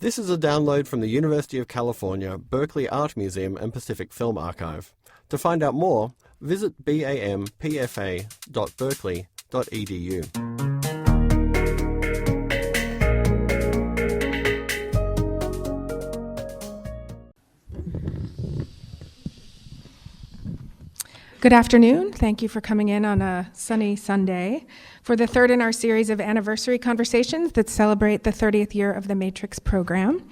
This is a download from the University of California, Berkeley Art Museum and Pacific Film Archive. To find out more, visit bampfa.berkeley.edu. Good afternoon. Thank you for coming in on a sunny Sunday for the third in our series of anniversary conversations that celebrate the 30th year of the Matrix program.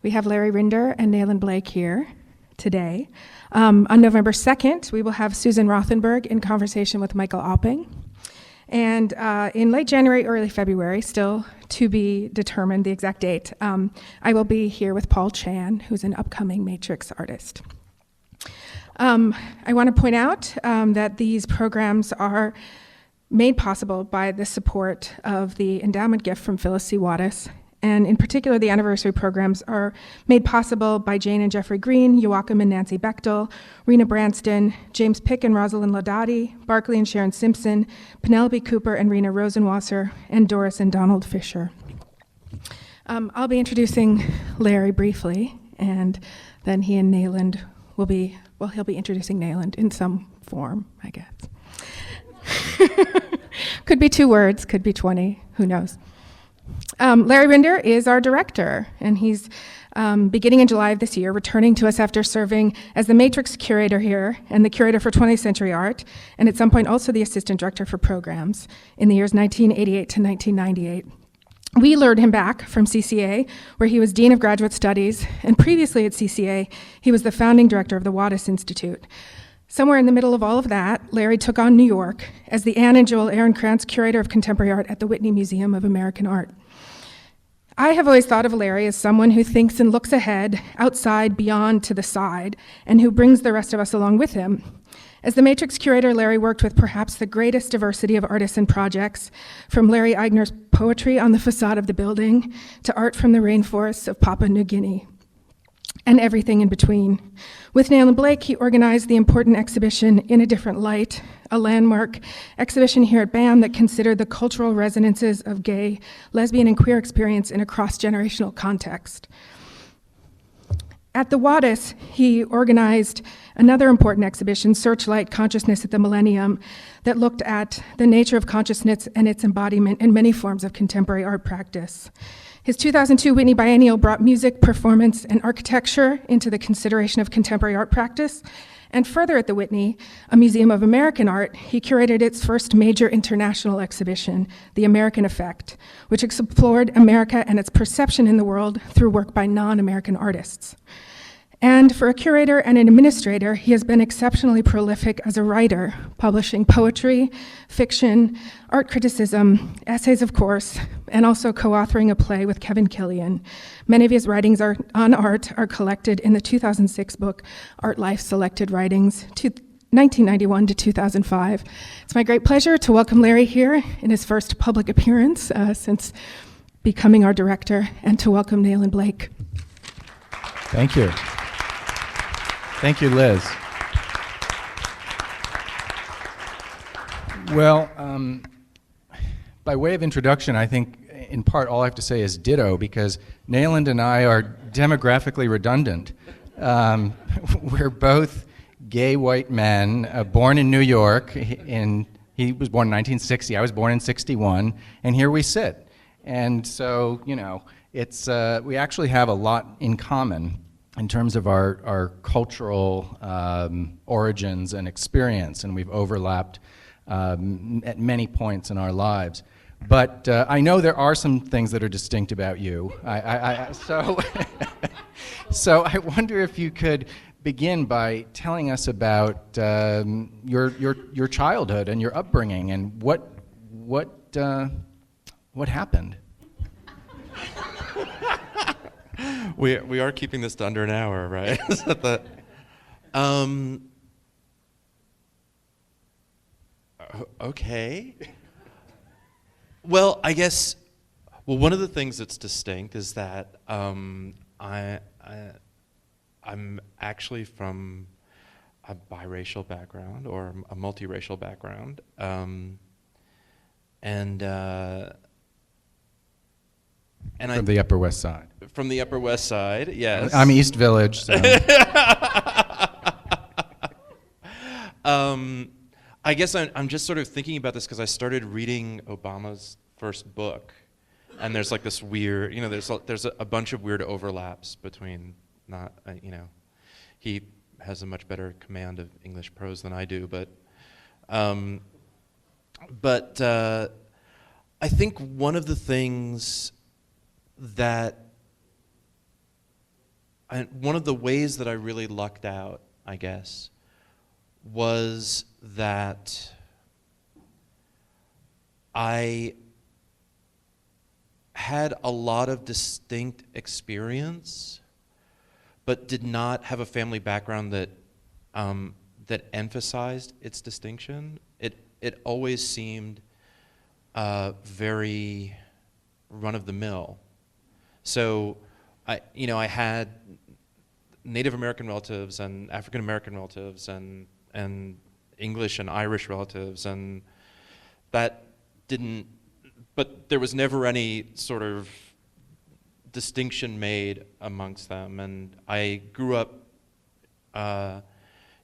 We have Larry Rinder and Nayland Blake here today. On November 2nd, we will have Susan Rothenberg in conversation with Michael Opping. And in late January, early February, still to be determined the exact date, I will be here with Paul Chan, who's an upcoming Matrix artist. I want to point out that these programs are made possible by the support of the endowment gift from Phyllis C. Wattis, and in particular, the anniversary programs are made possible by Jane and Jeffrey Green, Joachim and Nancy Bechtel, Rena Branston, James Pick and Rosalind Laudati, Barclay and Sharon Simpson, Penelope Cooper and Rena Rosenwasser, and Doris and Donald Fisher. I'll be introducing Larry briefly, and then he and Nayland will be, well, he'll be introducing Nayland in some form, I guess. Could be 2 words, could be 20, who knows. Larry Rinder is our director, and he's beginning in July of this year, returning to us after serving as the Matrix curator here and the curator for 20th Century Art, and at some point also the assistant director for programs in the years 1988 to 1998. We lured him back from CCA, where he was Dean of Graduate Studies, and previously at CCA, he was the founding director of the Wattis Institute. Somewhere in the middle of all of that, Larry took on New York as the Anne and Joel Ehrenkrantz Curator of Contemporary Art at the Whitney Museum of American Art. I have always thought of Larry as someone who thinks and looks ahead, outside, beyond, to the side, and who brings the rest of us along with him. As the Matrix curator, Larry worked with perhaps the greatest diversity of artists and projects, from Larry Eigner's poetry on the facade of the building to art from the rainforests of Papua New Guinea, and everything in between. With Nayland Blake, he organized the important exhibition In a Different Light, a landmark exhibition here at BAM that considered the cultural resonances of gay, lesbian, and queer experience in a cross-generational context. At the Wattis, he organized another important exhibition, Searchlight Consciousness at the Millennium, that looked at the nature of consciousness and its embodiment in many forms of contemporary art practice. His 2002 Whitney Biennial brought music, performance, and architecture into the consideration of contemporary art practice. And further at the Whitney, a Museum of American Art, he curated its first major international exhibition, The American Effect, which explored America and its perception in the world through work by non-American artists. And for a curator and an administrator, he has been exceptionally prolific as a writer, publishing poetry, fiction, art criticism, essays, of course, and also co-authoring a play with Kevin Killian. Many of his writings on art are collected in the 2006 book, Art Life Selected Writings, 1991 to 2005. It's my great pleasure to welcome Larry here in his first public appearance since becoming our director, and to welcome Nayland Blake. Thank you. Thank you, Liz. Well, by way of introduction, I think in part all I have to say is ditto, because Nayland and I are demographically redundant. We're both gay white men, born in New York. He was born in 1960, I was born in 61, and here we sit. And so, you know, it's we actually have a lot in common in terms of our cultural origins and experience, and we've overlapped at many points in our lives. But I know there are some things that are distinct about you. So I wonder if you could begin by telling us about your childhood and your upbringing, and what happened. We are keeping this to under an hour, right? Okay. Well, I guess. Well, one of the things that's distinct is that I'm actually from a biracial background or a multiracial background, and And From the Upper West Side. From the Upper West Side, yes. I'm East Village, so. I guess I'm just sort of thinking about this because I started reading Obama's first book, and there's like this weird, there's a bunch of weird overlaps between he has a much better command of English prose than I do, but I think one of the things one of the ways that I really lucked out, I guess, was that I had a lot of distinct experience, but did not have a family background that emphasized its distinction. It always seemed very run-of-the-mill. So I had Native American relatives and African American relatives and English and Irish relatives, and that didn't, but there was never any sort of distinction made amongst them. And I grew up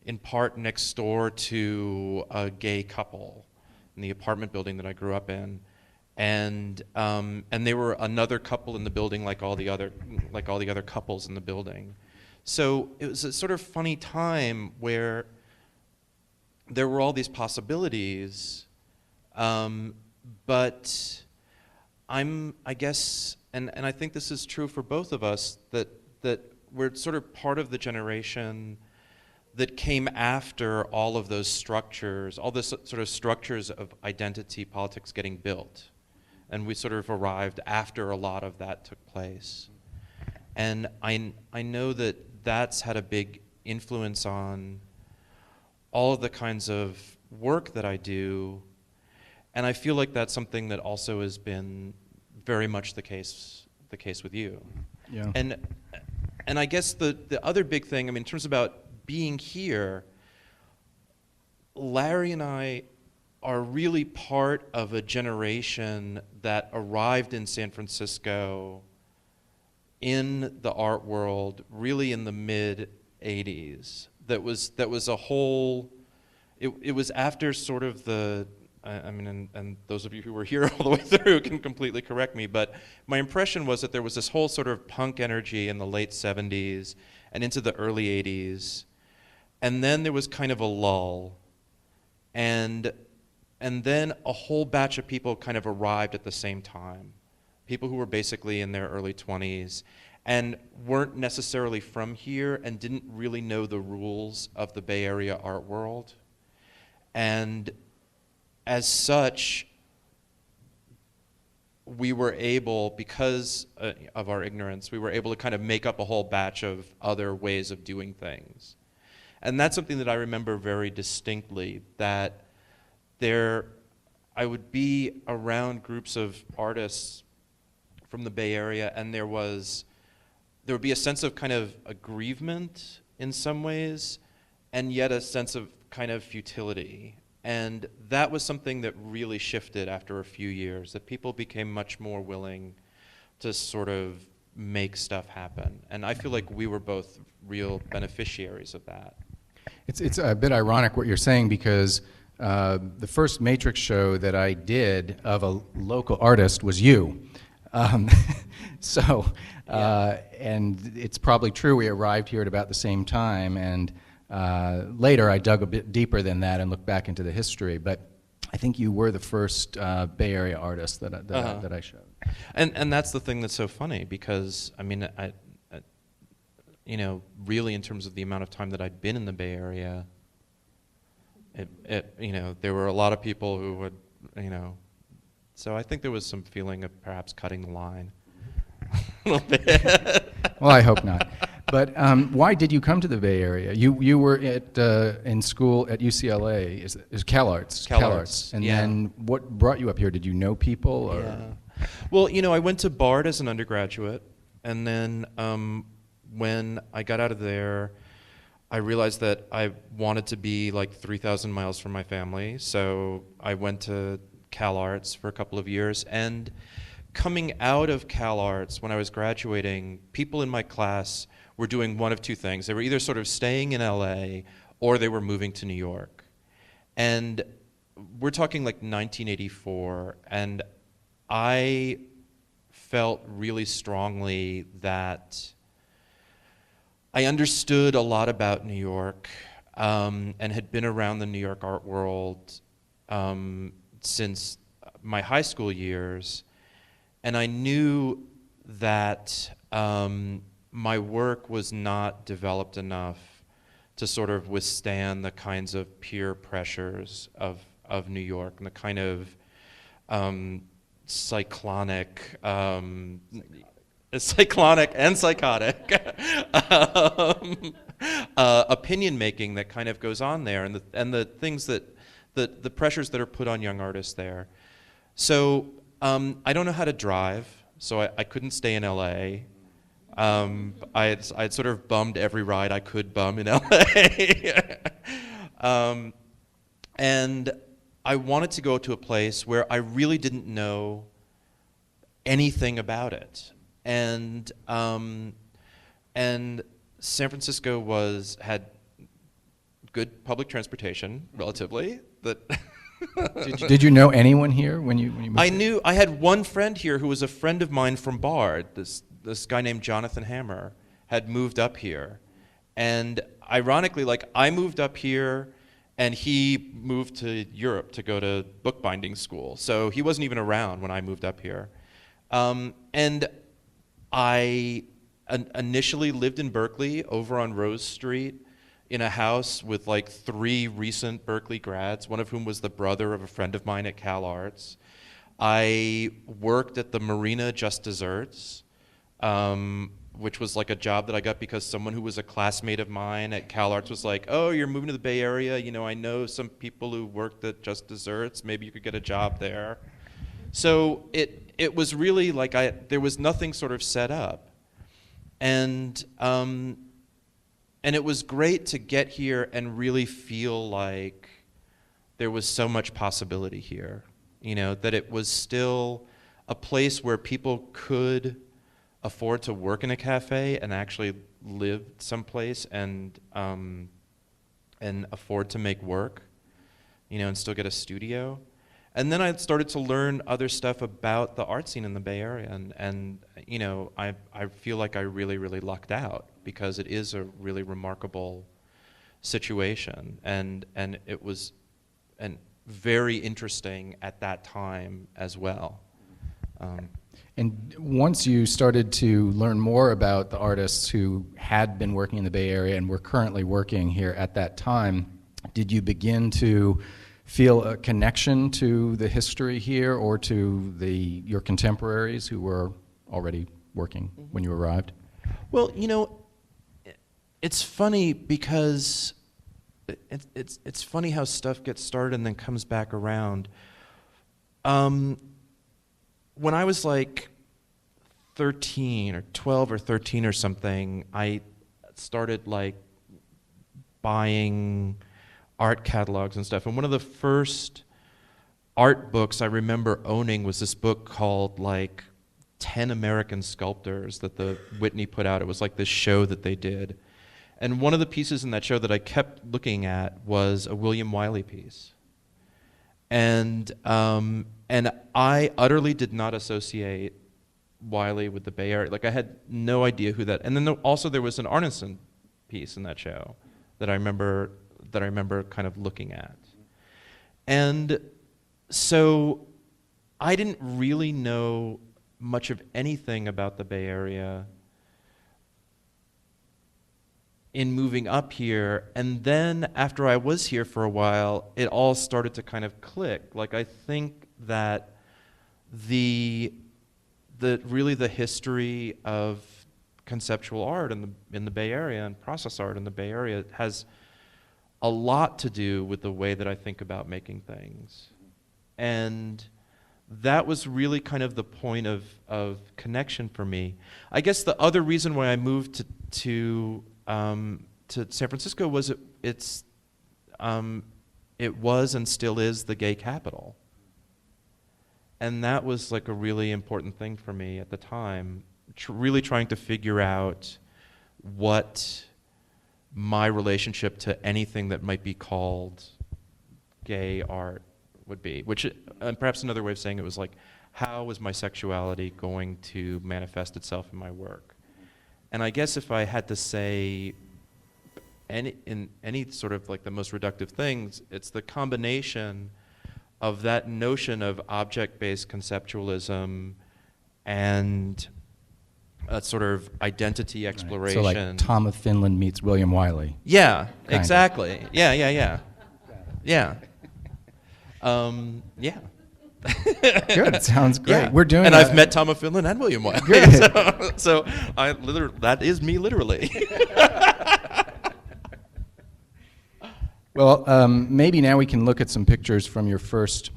in part next door to a gay couple in the apartment building that I grew up in. And they were another couple in the building, like all the other couples in the building. So it was a sort of funny time where there were all these possibilities, but I guess, and I think this is true for both of us, that we're sort of part of the generation that came after all of those structures, all this sort of structures of identity politics getting built. And we sort of arrived after a lot of that took place. And I know that that's had a big influence on all of the kinds of work that I do. And I feel like that's something that also has been very much the case with you. Yeah. And I guess the other big thing, in terms about being here, Larry and I are really part of a generation that arrived in San Francisco in the art world really in the mid-'80s. That was a whole, it was after sort of the, and those of you who were here all the way through can completely correct me, but my impression was that there was this whole sort of punk energy in the late 70s and into the early 80s, and then there was kind of a lull, and then a whole batch of people kind of arrived at the same time. People who were basically in their early 20s and weren't necessarily from here and didn't really know the rules of the Bay Area art world. And as such, we were able, because of our ignorance, we were able to kind of make up a whole batch of other ways of doing things. And that's something that I remember very distinctly, that I would be around groups of artists from the Bay Area, and there would be a sense of kind of aggrievement in some ways, and yet a sense of kind of futility. And that was something that really shifted after a few years, that people became much more willing to sort of make stuff happen. And I feel like we were both real beneficiaries of that. It's a bit ironic what you're saying, because the first Matrix show that I did of a local artist was you. And it's probably true we arrived here at about the same time, and later I dug a bit deeper than that and looked back into the history, but I think you were the first Bay Area artist that I showed. And that's the thing that's so funny, because really in terms of the amount of time that I'd been in the Bay Area, there were a lot of people who would, so I think there was some feeling of perhaps cutting the line a little bit. Well, I hope not. But why did you come to the Bay Area? You were in school at UCLA, is CalArts. CalArts, And yeah. then what brought you up here? Did you know people? Or? Yeah. Well, I went to Bard as an undergraduate, and then when I got out of there, I realized that I wanted to be like 3,000 miles from my family, so I went to CalArts for a couple of years, and coming out of Cal Arts, when I was graduating, people in my class were doing one of two things. They were either sort of staying in LA or they were moving to New York. And we're talking like 1984, and I felt really strongly that I understood a lot about New York, and had been around the New York art world since my high school years, and I knew that my work was not developed enough to sort of withstand the kinds of peer pressures of New York and the kind of cyclonic and psychotic opinion making that kind of goes on there, and the things that the pressures that are put on young artists there. So I don't know how to drive, so I couldn't stay in LA. I'd sort of bummed every ride I could bum in LA. And I wanted to go to a place where I really didn't know anything about it. And San Francisco had good public transportation, relatively. Did you know anyone here when you moved here? I had one friend here who was a friend of mine from Bard. This guy named Jonathan Hammer had moved up here. And ironically, like, I moved up here and he moved to Europe to go to bookbinding school. So he wasn't even around when I moved up here. And I initially lived in Berkeley over on Rose Street in a house with like 3 recent Berkeley grads, one of whom was the brother of a friend of mine at Cal Arts. I worked at the Marina Just Desserts, which was like a job that I got because someone who was a classmate of mine at Cal Arts was like, oh, you're moving to the Bay Area, you know, I know some people who worked at Just Desserts, maybe you could get a job there. So it was really like there was nothing sort of set up. And it was great to get here and really feel like there was so much possibility here, you know, that it was still a place where people could afford to work in a cafe and actually live someplace and afford to make work, you know, and still get a studio. And then I started to learn other stuff about the art scene in the Bay Area, and you know, I feel like I really, really lucked out because it is a really remarkable situation, and it was very interesting at that time as well. And once you started to learn more about the artists who had been working in the Bay Area and were currently working here at that time, did you begin to feel a connection to the history here or to your contemporaries who were already working when you arrived? Well, you know, it's funny because it's funny how stuff gets started and then comes back around. When I was like 13 or 12 or 13 or something, I started like buying art catalogs and stuff. And one of the first art books I remember owning was this book called like 10 American Sculptors that the Whitney put out. It was like this show that they did. And one of the pieces in that show that I kept looking at was a William Wiley piece. And I utterly did not associate Wiley with the Bay Area. Like, I had no idea who that. And then also there was an Arneson piece in that show that I remember kind of looking at. And so I didn't really know much of anything about the Bay Area in moving up here. And then after I was here for a while, it all started to kind of click. Like, I think that really the history of conceptual art in the Bay Area and process art in the Bay Area has a lot to do with the way that I think about making things. And that was really kind of the point of connection for me. I guess the other reason why I moved to San Francisco was it was and still is the gay capital. And that was like a really important thing for me at the time, really trying to figure out what my relationship to anything that might be called gay art would be, which, and perhaps another way of saying it was like, how was my sexuality going to manifest itself in my work? And I guess if I had to say in any sort of like the most reductive things, it's the combination of that notion of object-based conceptualism and a sort of identity exploration. Right. So like Tom of Finland meets William Wiley. Yeah, Kind exactly. of. Yeah. Yeah. Good, sounds great. Yeah. We're doing and I've met Tom of Finland and William Wiley. Good. So I literally, that is me literally. Well, maybe now we can look at some pictures from your first,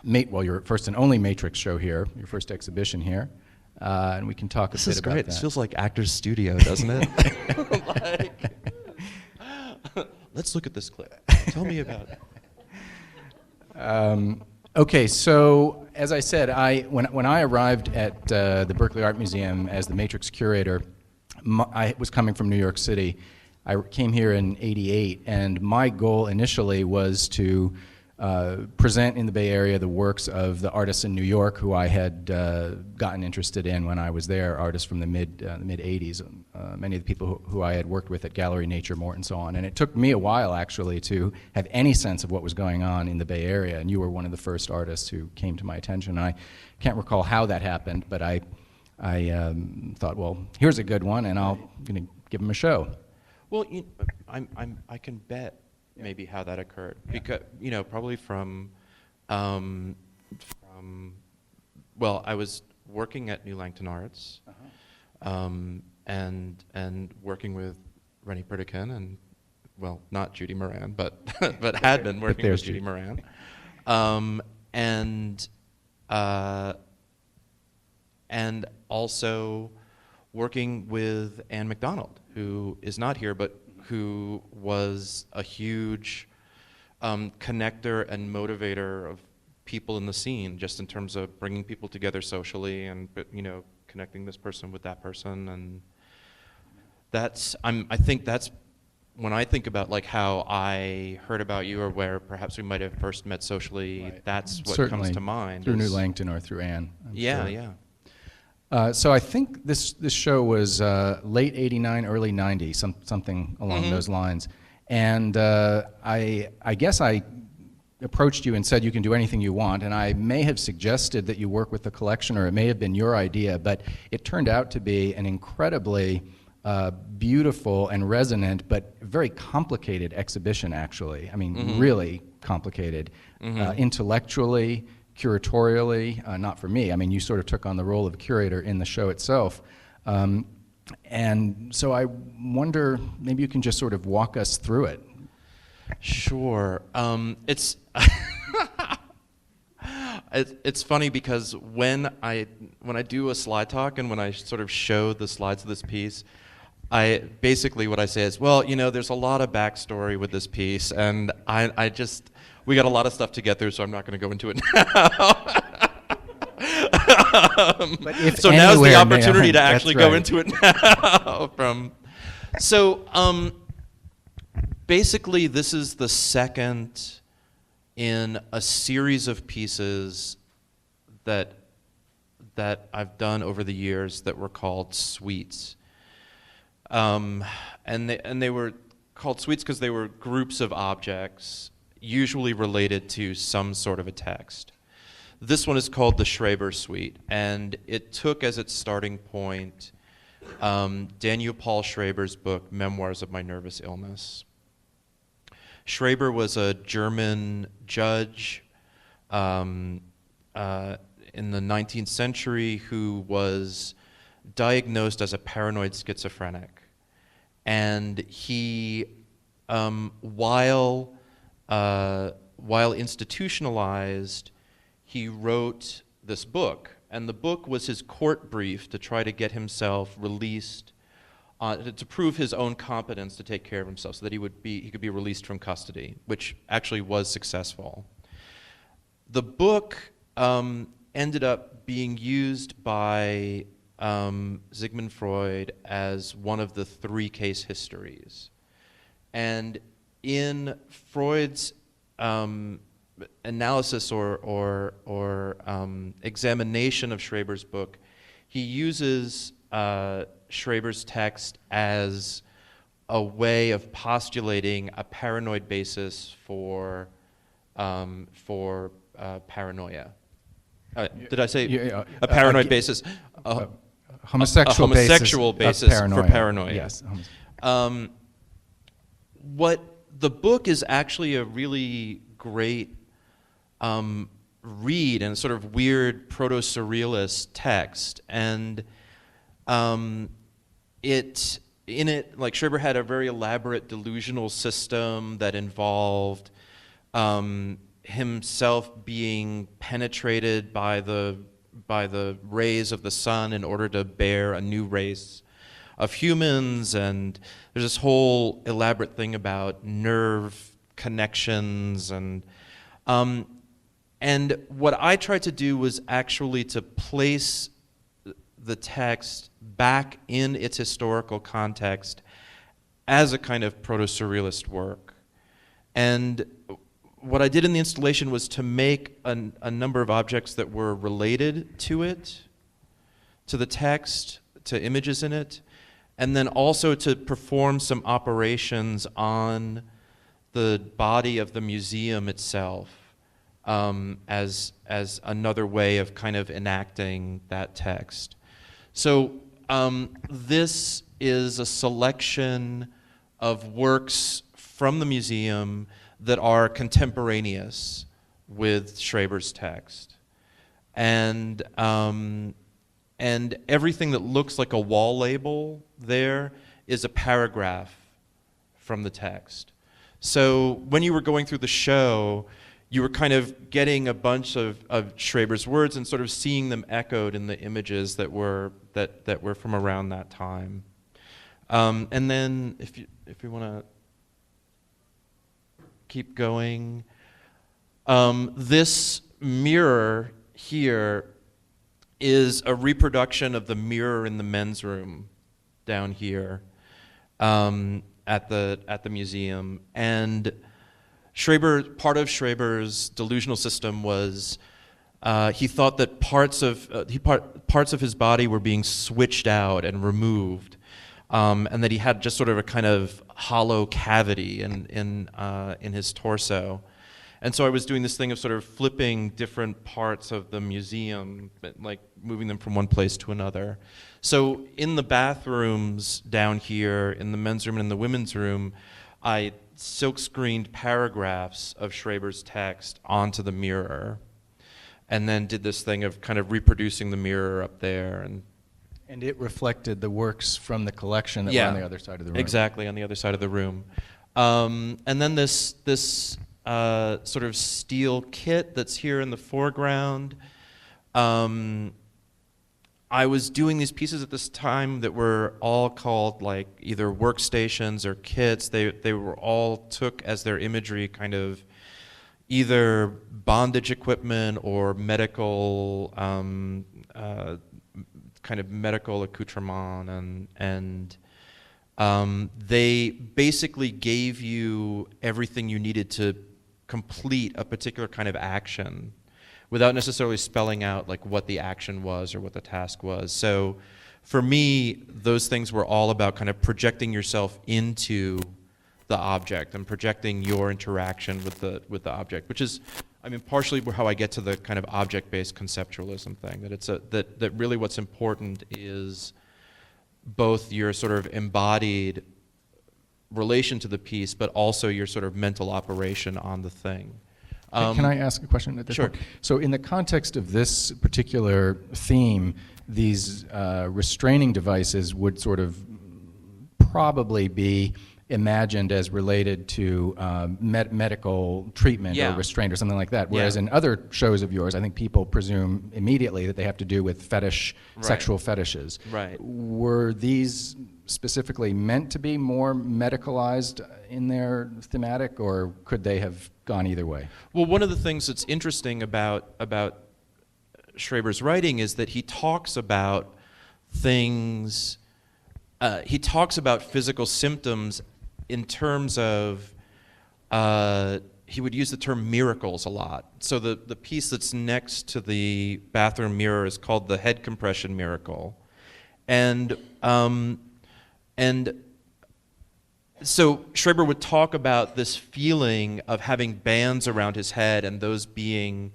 your first and only Matrix show here, your first exhibition here, and we can talk a bit about that. This feels like Actors Studio, doesn't it? Let's look at this clip. Tell me about it. Okay, so as I said, when I arrived at the Berkeley Art Museum as the Matrix curator, I was coming from New York City. I came here in '88, and my goal initially was to present in the Bay Area the works of the artists in New York who I had gotten interested in when I was there, artists from the mid '80s, many of the people who I had worked with at Gallery, Nature, Mort, and so on. And it took me a while, actually, to have any sense of what was going on in the Bay Area, and you were one of the first artists who came to my attention. I can't recall how that happened, but I thought, well, here's a good one, and I'm going to give him a show. Well, I can bet maybe how that occurred, because probably from well, I was working at New Langton Arts, and working with Rennie Pritikin, and well, not Judy Moran, but but had been working with Judy Moran, and also working with Anne MacDonald, who is not here, but who was a huge connector and motivator of people in the scene, just in terms of bringing people together socially and connecting this person with that person. And I think that's when I think about like how I heard about you, or where perhaps we might have first met socially. Right. That's what Certainly comes to mind. Through New Langton or through Anne. I'm sure. Yeah. So I think this show was late '89, early '90, something along those lines. And I guess I approached you and said you can do anything you want, and I may have suggested that you work with the collection, or it may have been your idea, but it turned out to be an incredibly beautiful and resonant, but very complicated exhibition, actually. I mean, really complicated, intellectually, curatorially, not for me. I mean, you sort of took on the role of curator in the show itself. And so I wonder, maybe you can just sort of walk us through it. Sure. It's it's funny because when I do a slide talk and when I sort of show the slides of this piece, basically what I say is, well, there's a lot of backstory with this piece, and we got a lot of stuff to get through, so I'm not going to go into it now. So now's the opportunity to actually go into it now. Basically, this is the second in a series of pieces that I've done over the years that were called suites, and they were called suites because they were groups of objects, usually related to some sort of a text. This one is called the Schreber Suite, and it took as its starting point Daniel Paul Schreber's book, Memoirs of My Nervous Illness. Schreber was a German judge in the 19th century who was diagnosed as a paranoid schizophrenic. And he, while institutionalized, he wrote this book. And the book was his court brief to try to get himself released, to prove his own competence to take care of himself, so that he could be released from custody, which actually was successful. The book ended up being used by Sigmund Freud as one of the 3 case histories. And in Freud's analysis or examination of Schreber's book, he uses Schreber's text as a way of postulating a paranoid basis for paranoia. Did I say a paranoid basis? Homosexual basis paranoia. for paranoia. Yes. What the book is actually a really great read and sort of weird proto-surrealist text, and in it, like Schreber had a very elaborate delusional system that involved himself being penetrated by the rays of the sun in order to bear a new race of humans, and there's this whole elaborate thing about nerve connections, and what I tried to do was actually to place the text back in its historical context as a kind of proto-surrealist work. And what I did in the installation was to make a number of objects that were related to it, to the text, to images in it, and then also to perform some operations on the body of the museum itself as another way of kind of enacting that text. So this is a selection of works from the museum that are contemporaneous with Schreber's text. And everything that looks like a wall label there is a paragraph from the text. So when you were going through the show, you were kind of getting a bunch of Schreber's words and sort of seeing them echoed in the images that were from around that time. And then if you want to keep going, this mirror here is a reproduction of the mirror in the men's room down here at the museum. And part of Schreber's delusional system was he thought that parts of his body were being switched out and removed, and that he had just sort of a kind of hollow cavity in his torso. And so I was doing this thing of sort of flipping different parts of the museum, like moving them from one place to another. So in the bathrooms down here, in the men's room and in the women's room, I silk-screened paragraphs of Schreber's text onto the mirror, and then did this thing of kind of reproducing the mirror up there. And it reflected the works from the collection that were on the other side of the room. Exactly, on the other side of the room. And then this sort of steel kit that's here in the foreground. I was doing these pieces at this time that were all called like either workstations or kits. They were all took as their imagery kind of either bondage equipment or medical kind of medical accoutrement, and they basically gave you everything you needed to complete a particular kind of action without necessarily spelling out like what the action was or what the task was. So for me, those things were all about kind of projecting yourself into the object and projecting your interaction with the object, which is, I mean, partially how I get to the kind of object-based conceptualism thing, that it's that really what's important is both your sort of embodied relation to the piece, but also your sort of mental operation on the thing. Can I ask a question at this point? So in the context of this particular theme, these restraining devices would sort of probably be imagined as related to medical treatment or restraint or something like that. Whereas in other shows of yours, I think people presume immediately that they have to do with fetish, sexual fetishes. Right. Were these specifically meant to be more medicalized in their thematic, or could they have gone either way? Well, one of the things that's interesting about Schreber's writing is that he talks about things, he talks about physical symptoms in terms of, he would use the term miracles a lot. So the piece that's next to the bathroom mirror is called the head compression miracle. And so Schreber would talk about this feeling of having bands around his head and those being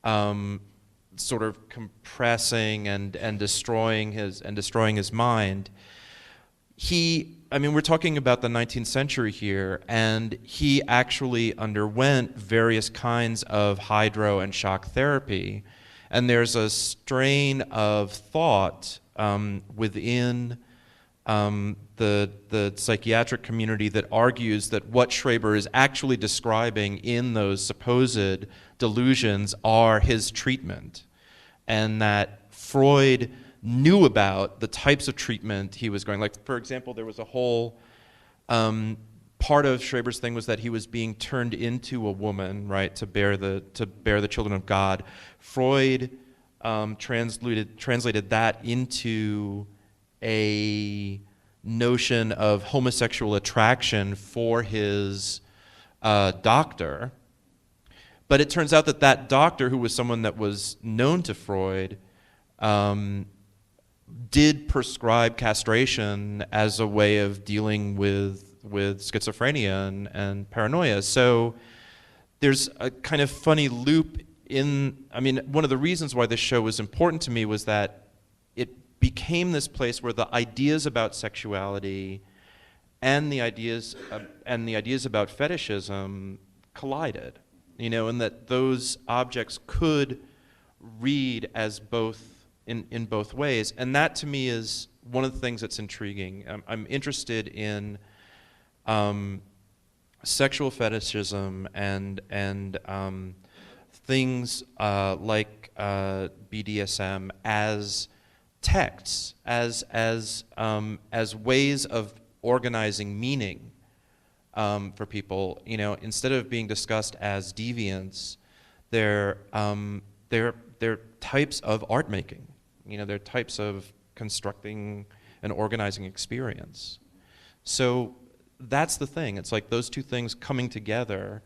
sort of compressing and destroying his mind. We're talking about the 19th century here, and he actually underwent various kinds of hydro and shock therapy. And there's a strain of thought within the psychiatric community that argues that what Schreber is actually describing in those supposed delusions are his treatment, and that Freud knew about the types of treatment he was going. Like, for example, there was a whole part of Schreber's thing was that he was being turned into a woman, right, to bear the children of God. Freud translated that into a notion of homosexual attraction for his doctor. But it turns out that that doctor, who was someone that was known to Freud, did prescribe castration as a way of dealing with schizophrenia and paranoia. So there's a kind of funny loop one of the reasons why this show was important to me was that it became this place where the ideas about sexuality and the ideas about fetishism collided, and that those objects could read as both in both ways. And that to me is one of the things that's intriguing. I'm interested in sexual fetishism and things like BDSM as texts, as ways of organizing meaning for people. Instead of being discussed as deviants, they're types of art making. They're types of constructing and organizing experience. So that's the thing. It's like those two things coming together,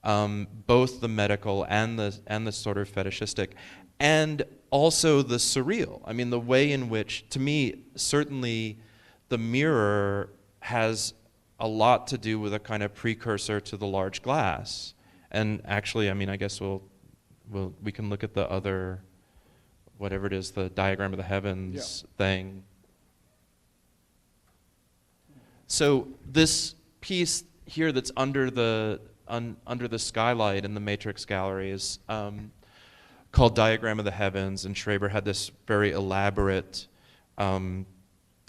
both the medical and the sort of fetishistic, and also the surreal. The way in which, to me, certainly the mirror has a lot to do with a kind of precursor to the large glass. And actually, I guess we can look at the other, whatever it is, the diagram of the heavens thing. So this piece here that's under the skylight in the Matrix Gallery is called Diagram of the Heavens, and Schreber had this very elaborate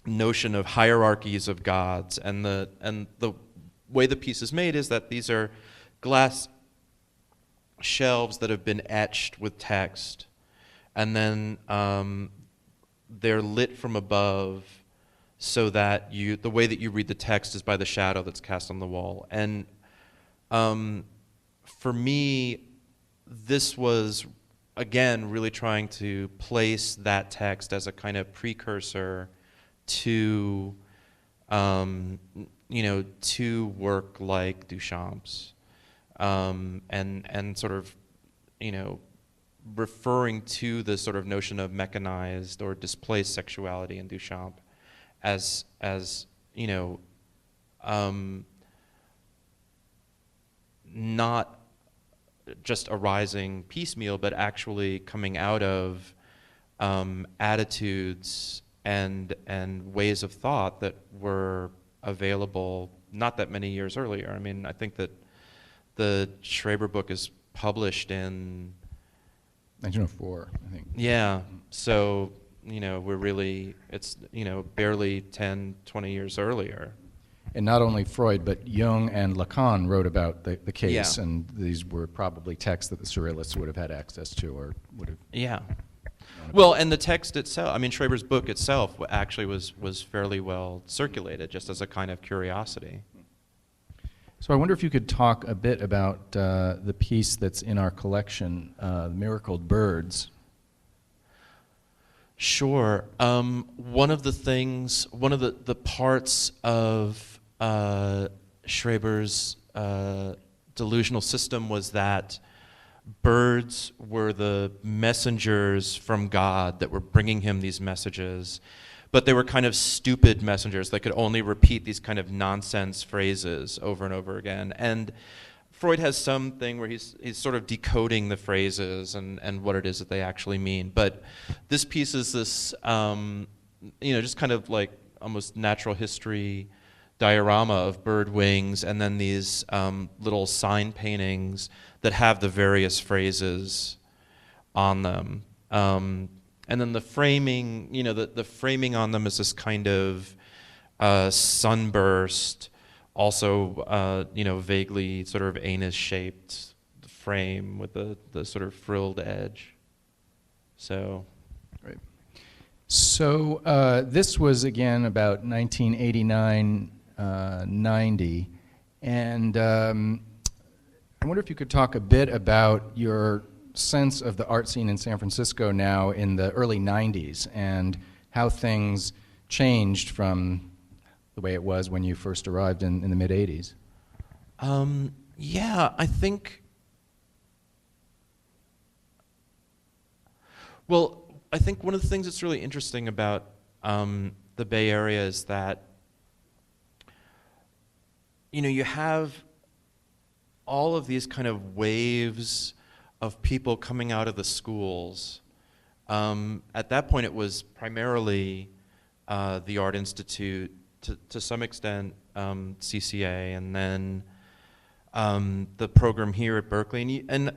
notion of hierarchies of gods, and the way the piece is made is that these are glass shelves that have been etched with text, and then they're lit from above so that the way that you read the text is by the shadow that's cast on the wall. And for me, this was, again, really trying to place that text as a kind of precursor to to work like Duchamp's. And sort of, referring to the sort of notion of mechanized or displaced sexuality in Duchamp as not just arising piecemeal, but actually coming out of attitudes and ways of thought that were available not that many years earlier. I think that the Schreber book is published in 1904, I think. Yeah, so we're really, it's barely 10, 20 years earlier. And not only Freud, but Jung and Lacan wrote about the case, Yeah. and these were probably texts that the Surrealists would have had access to, or would have. Yeah. Well, and the text itself, Schreber's book itself actually was fairly well circulated, just as a kind of curiosity. So I wonder if you could talk a bit about the piece that's in our collection, Miracled Birds. Sure. One of the parts of Schreber's delusional system was that birds were the messengers from God that were bringing him these messages, but they were kind of stupid messengers that could only repeat these kind of nonsense phrases over and over again. And Freud has something where he's sort of decoding the phrases and what it is that they actually mean. But this piece is this, just kind of like almost natural history diorama of bird wings, and then these little sign paintings that have the various phrases on them. And then the framing, the framing on them is this kind of sunburst, also, vaguely sort of anus-shaped frame with the sort of frilled edge. So, Great. So this was again about 1989, 90, and I wonder if you could talk a bit about your sense of the art scene in San Francisco now in the early 90s and how things changed from the way it was when you first arrived in the mid-'80s. Yeah, I think one of the things that's really interesting about the Bay Area is that, you have all of these kind of waves of people coming out of the schools. At that point, it was primarily the Art Institute, to some extent CCA, and then the program here at Berkeley. And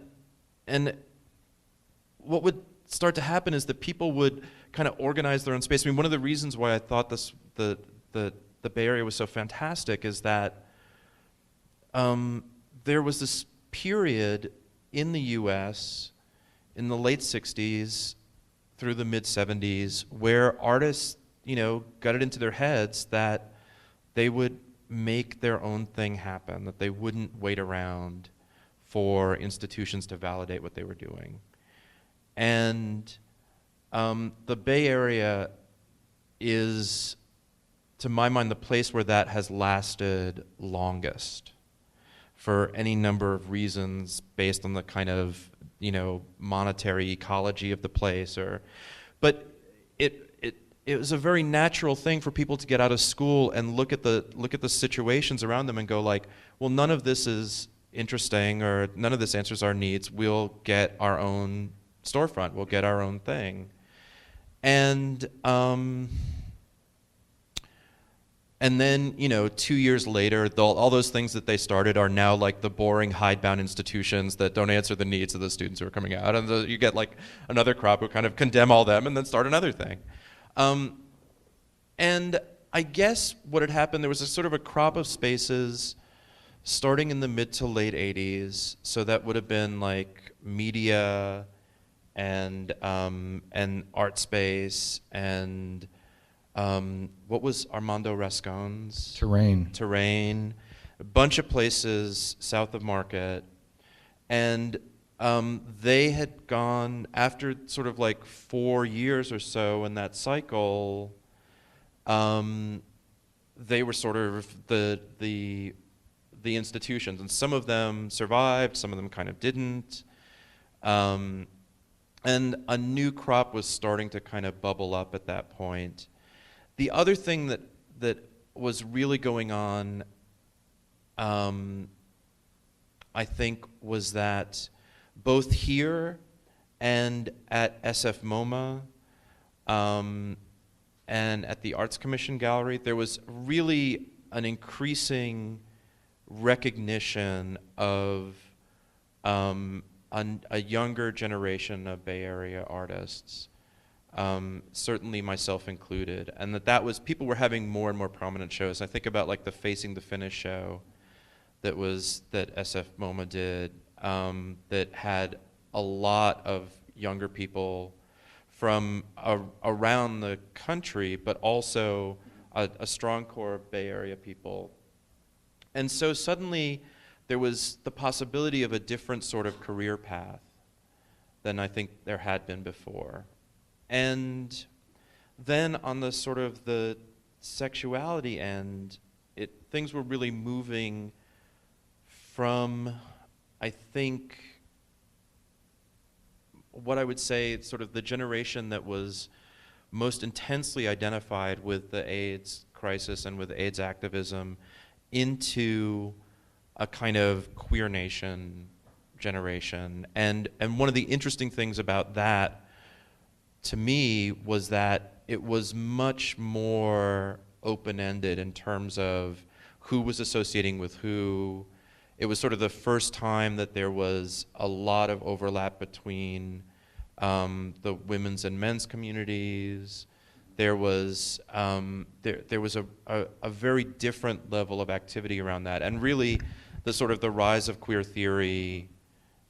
what would start to happen is that people would kind of organize their own space. I mean, one of the reasons why I thought the Bay Area was so fantastic is that there was this period in the U.S. in the late 60s through the mid-70s where artists, got it into their heads that they would make their own thing happen, that they wouldn't wait around for institutions to validate what they were doing. And the Bay Area is, to my mind, the place where that has lasted longest for any number of reasons based on the kind of, monetary ecology of the place. But it was a very natural thing for people to get out of school and look at the situations around them and go like, well, none of this is interesting, or none of this answers our needs. We'll get our own storefront. We'll get our own thing. And then, 2 years later, all those things that they started are now like the boring hidebound institutions that don't answer the needs of the students who are coming out. And you get like another crop who kind of condemn all them and then start another thing. And I guess what had happened, there was a sort of a crop of spaces starting in the mid to late 80s. So that would have been like media and art space and what was Armando Rascon's? Terrain. A bunch of places south of Market. And they had gone, after sort of like 4 years or so in that cycle, they were sort of the institutions. And some of them survived, some of them kind of didn't. And a new crop was starting to kind of bubble up at that point. The other thing that was really going on, I think, was that both here and at SF MoMA and at the Arts Commission Gallery, there was really an increasing recognition of a younger generation of Bay Area artists. Certainly myself included, and that was, people were having more and more prominent shows. I think about like the Facing the Finish show that SF MoMA did, that had a lot of younger people from around the country, but also a strong core of Bay Area people. And so suddenly there was the possibility of a different sort of career path than I think there had been before. And then on the sort of the sexuality end, things were really moving from, I think, what I would say sort of the generation that was most intensely identified with the AIDS crisis and with AIDS activism into a kind of queer nation generation. And one of the interesting things about that, to me, was that it was much more open-ended in terms of who was associating with who. It was sort of the first time that there was a lot of overlap between the women's and men's communities. There was there was a very different level of activity around that, and really the sort of the rise of queer theory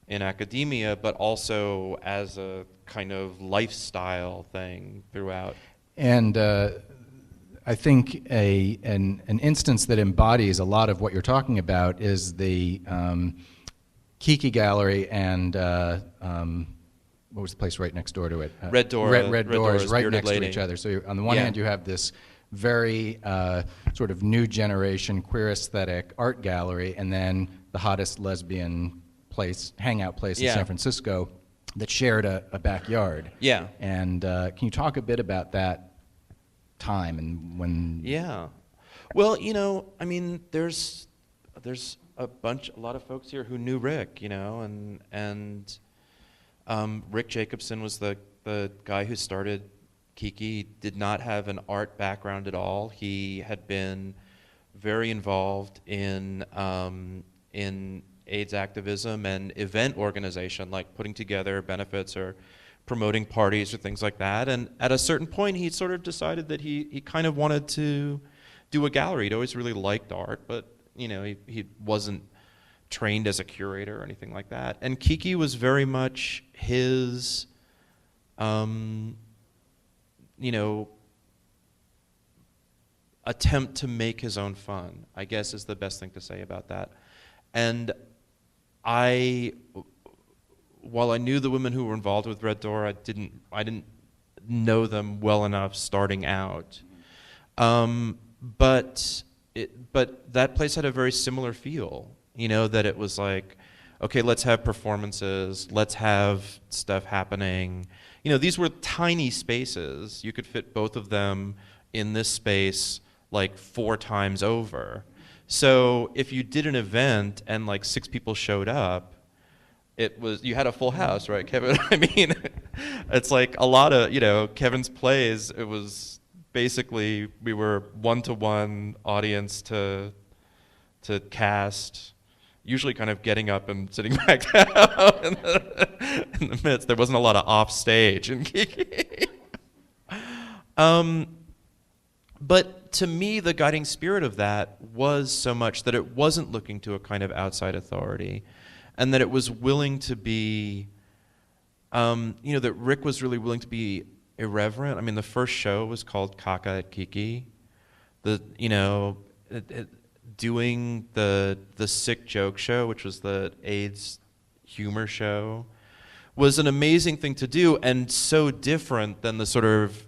in academia, but also as a kind of lifestyle thing throughout. And I think an instance that embodies a lot of what you're talking about is the Kiki Gallery and what was the place right next door to it? Red Door. Red Doors right next lady. to each other. So on the one hand, you have this very sort of new generation queer aesthetic art gallery, and then the hottest lesbian place, hangout place in San Francisco that shared a backyard. Yeah. And can you talk a bit about that time and when? Yeah. Well, I mean, there's a lot of folks here who knew Rick, and Rick Jacobson was the guy who started Kiki. He did not have an art background at all. He had been very involved in AIDS activism and event organization, like putting together benefits or promoting parties or things like that. And at a certain point, he sort of decided that he kind of wanted to do a gallery. He'd always really liked art, but he wasn't trained as a curator or anything like that. And Kiki was very much his, attempt to make his own fun, I guess is the best thing to say about that. And while I knew the women who were involved with Red Door, I didn't know them well enough starting out. But that place had a very similar feel, that it was like, okay, let's have performances, let's have stuff happening. These were tiny spaces. You could fit both of them in this space like 4 times over. So if you did an event and like 6 people showed up, you had a full house, right, Kevin? I mean, it's like a lot of, Kevin's plays, it was basically, we were 1-to-1 audience to cast, usually kind of getting up and sitting back down in the midst. There wasn't a lot of off stage in Kiki. But to me, the guiding spirit of that was so much that it wasn't looking to a kind of outside authority, and that it was willing to be, that Rick was really willing to be irreverent. I mean, the first show was called Caca at Kiki. Doing the Sick Joke Show, which was the AIDS humor show, was an amazing thing to do, and so different than the sort of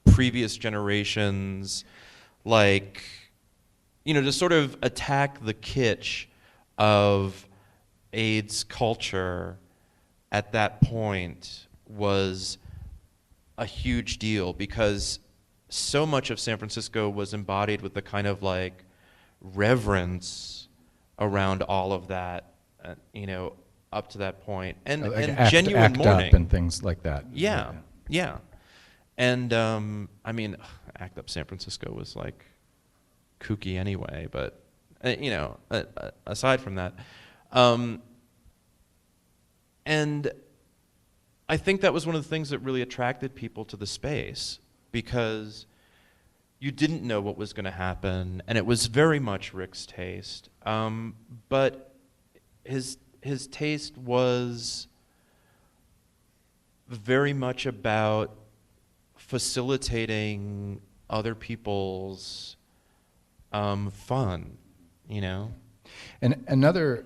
previous generations, like, to sort of attack the kitsch of AIDS culture at that point was a huge deal, because so much of San Francisco was embodied with the kind of like reverence around all of that, up to that point, and genuine mourning up and things like that. Yeah. And I mean, Act Up San Francisco was like kooky anyway, but aside from that, and I think that was one of the things that really attracted people to the space, because you didn't know what was going to happen, and it was very much Rick's taste. But his taste was very much about facilitating other people's fun, And another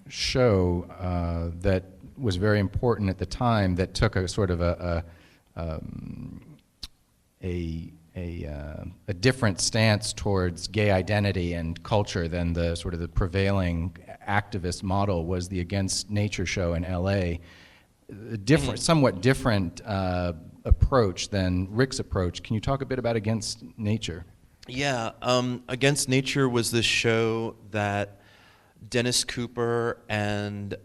show that was very important at the time, that took a sort of a different stance towards gay identity and culture than the sort of the prevailing activist model was the Against Nature show in L.A. A different, somewhat different approach than Rick's approach. Can you talk a bit about Against Nature? Yeah, Against Nature was this show that Dennis Cooper and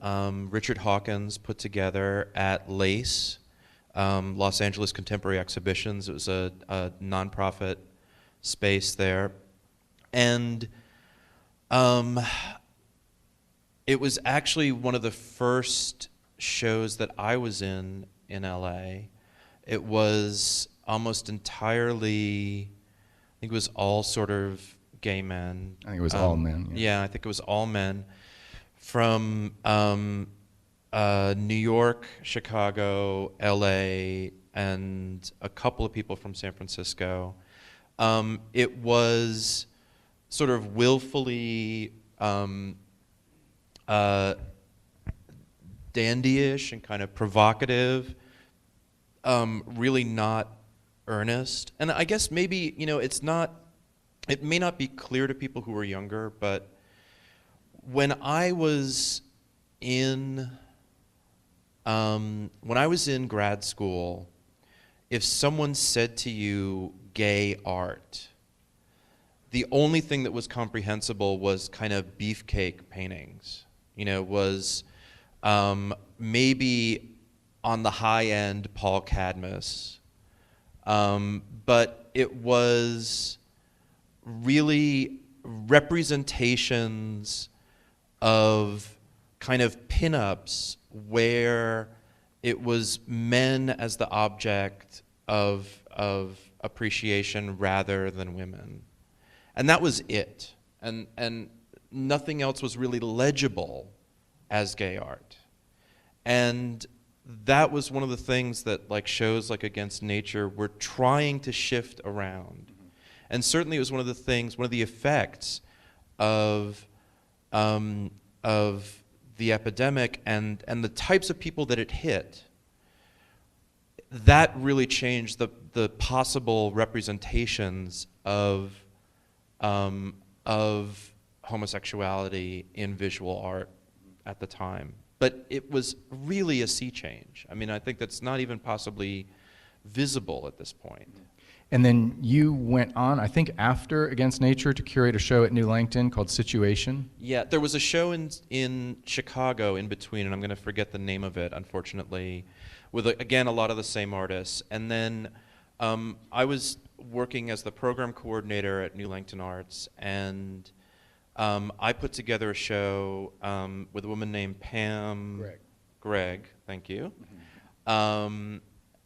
Richard Hawkins put together at LACE, Los Angeles Contemporary Exhibitions. It was a nonprofit space there. And it was actually one of the first shows that I was in LA. It was almost entirely, I think it was all sort of gay men. I think it was all men. Yeah, I think it was all men from New York, Chicago, LA, and a couple of people from San Francisco. It was sort of willfully dandyish and kind of provocative, really not earnest. And I guess maybe, it may not be clear to people who are younger, but when I was in grad school, if someone said to you gay art, the only thing that was comprehensible was kind of beefcake paintings. Was maybe on the high end Paul Cadmus, but it was really representations of kind of pinups where it was men as the object of appreciation rather than women. And that was it. And nothing else was really legible as gay art. And that was one of the things that shows like Against Nature were trying to shift around. And certainly it was one of the effects of the epidemic and the types of people that it hit. That really changed the possible representations of homosexuality in visual art at the time. But it was really a sea change. I mean, I think that's not even possibly visible at this point. And then you went on, I think after Against Nature, to curate a show at New Langton called Situation. Yeah, there was a show in Chicago in between, and I'm going to forget the name of it, unfortunately, with, again, a lot of the same artists. And then I was working as the program coordinator at New Langton Arts, and I put together a show with a woman named Pam Gregg, thank you, from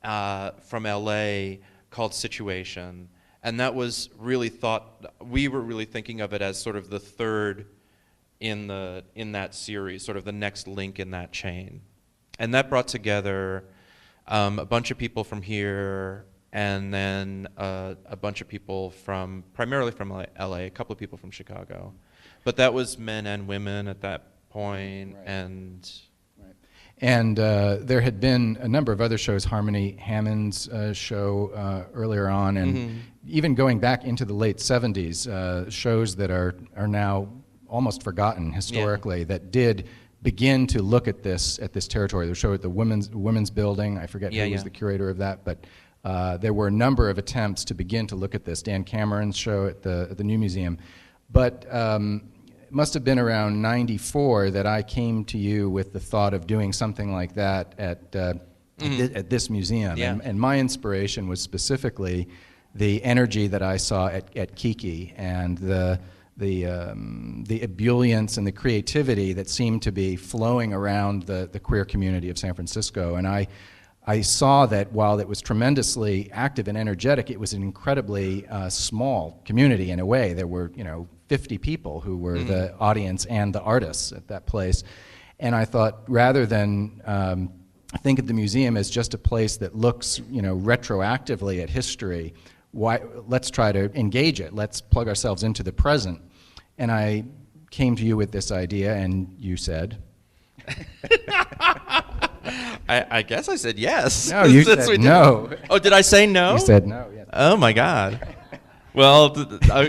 LA, called Situation. And that was really we were really thinking of it as sort of the third in that series, sort of the next link in that chain. And that brought together a bunch of people from here, and then a bunch of people primarily from LA, a couple of people from Chicago. But that was men and women at that point, right. And there had been a number of other shows, Harmony Hammond's show earlier on, and even going back into the late 70s, shows that are now almost forgotten historically, that did begin to look at this territory. The show at the Women's Building, I forget who was the curator of that, but there were a number of attempts to begin to look at this. Dan Cameron's show at the New Museum. But it must have been around '94 that I came to you with the thought of doing something like that at this museum. Yeah. And my inspiration was specifically the energy that I saw at Kiki and the ebullience and the creativity that seemed to be flowing around the queer community of San Francisco. And I saw that while it was tremendously active and energetic, it was an incredibly small community in a way. There were, 50 people who were the audience and the artists at that place. And I thought, rather than think of the museum as just a place that looks, retroactively at history, let's try to engage it. Let's plug ourselves into the present. And I came to you with this idea, and you said... I guess I said yes. No, you Since we said did- no. Oh, did I say no? You said no, yes. Oh my God. Well,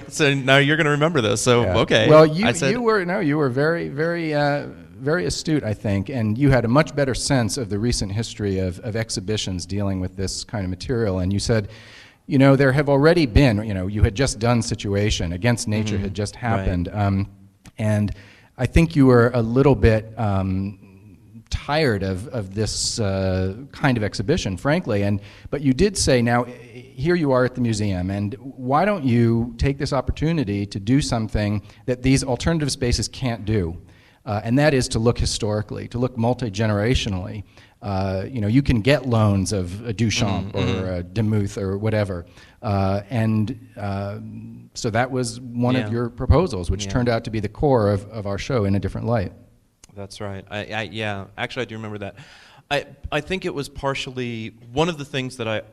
so now you're going to remember this. So Yeah. okay. Well, I said, you were very, very, very astute, I think, and you had a much better sense of the recent history of exhibitions dealing with this kind of material. And you said, there have already been, you had just done Situation, Against Nature had just happened, and I think you were a little bit tired of this kind of exhibition, frankly. But you did say, now, here you are at the museum, and why don't you take this opportunity to do something that these alternative spaces can't do? And that is to look historically, to look multi-generationally. You can get loans of a Duchamp or a Demuth or whatever. So that was one of your proposals, which turned out to be the core of our show in a different light. That's right. Yeah, actually I do remember that. I think it was partially, one of the things that I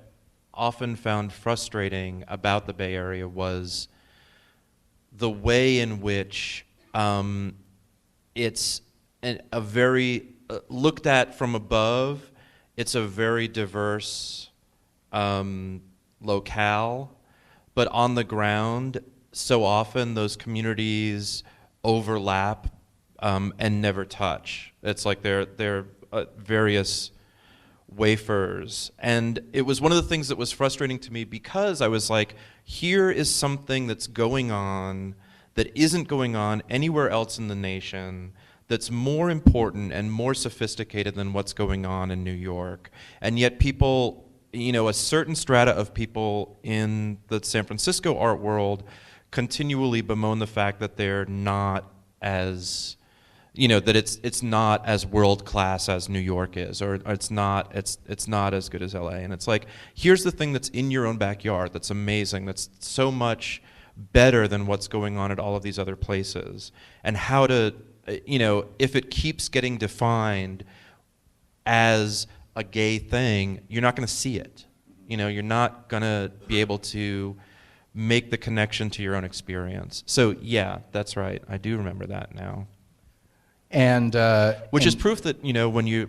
often found frustrating about the Bay Area was the way in which it's a very, looked at from above, it's a very diverse locale, but on the ground, so often those communities overlap and never touch. It's like they're various wafers. And it was one of the things that was frustrating to me, because I was like, here is something that's going on that isn't going on anywhere else in the nation, that's more important and more sophisticated than what's going on in New York. And yet people, a certain strata of people in the San Francisco art world continually bemoan the fact that they're not as, that it's not as world class as New York is, or it's not as good as LA. And it's like, here's the thing that's in your own backyard that's amazing, that's so much better than what's going on at all of these other places. And how to, if it keeps getting defined as a gay thing, you're not going to see it. You're not going to be able to make the connection to your own experience. So yeah, that's right. I do remember that now. And which is proof that when you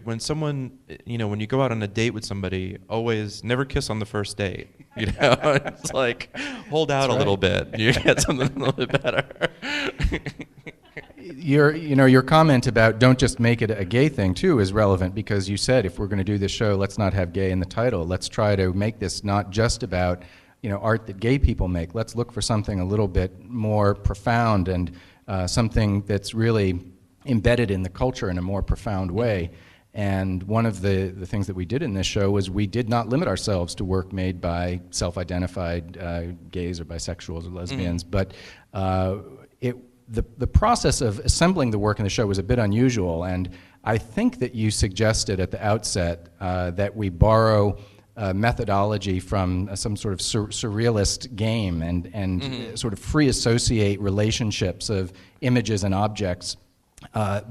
go out on a date with somebody, always never kiss on the first date. It's like, hold out a little bit, you get something a little bit better. Your comment about don't just make it a gay thing too is relevant, because you said, if we're going to do this show, let's not have gay in the title. Let's try to make this not just about art that gay people make. Let's look for something a little bit more profound, and something that's really embedded in the culture in a more profound way. And one of the things that we did in this show was we did not limit ourselves to work made by self-identified gays or bisexuals or lesbians, but the process of assembling the work in the show was a bit unusual, and I think that you suggested at the outset that we borrow methodology from some sort of surrealist game and sort of free associate relationships of images and objects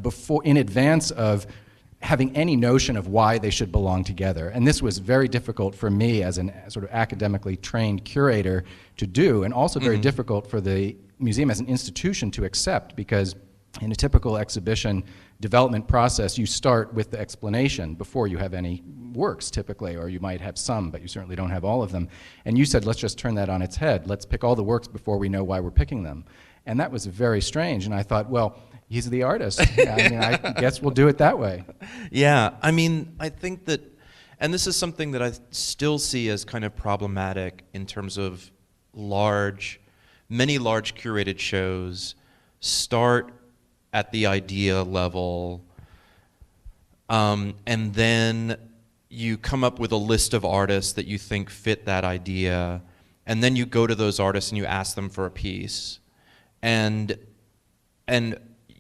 before, in advance of having any notion of why they should belong together. And this was very difficult for me as a sort of academically trained curator to do, and also very difficult for the museum as an institution to accept, because in a typical exhibition development process, you start with the explanation before you have any works, typically, or you might have some, but you certainly don't have all of them. And you said, let's just turn that on its head. Let's pick all the works before we know why we're picking them. And that was very strange, and I thought, well, he's the artist. I guess we'll do it that way. Yeah, I think that, and this is something that I still see as kind of problematic in terms of many large curated shows start at the idea level, and then you come up with a list of artists that you think fit that idea, and then you go to those artists and you ask them for a piece, and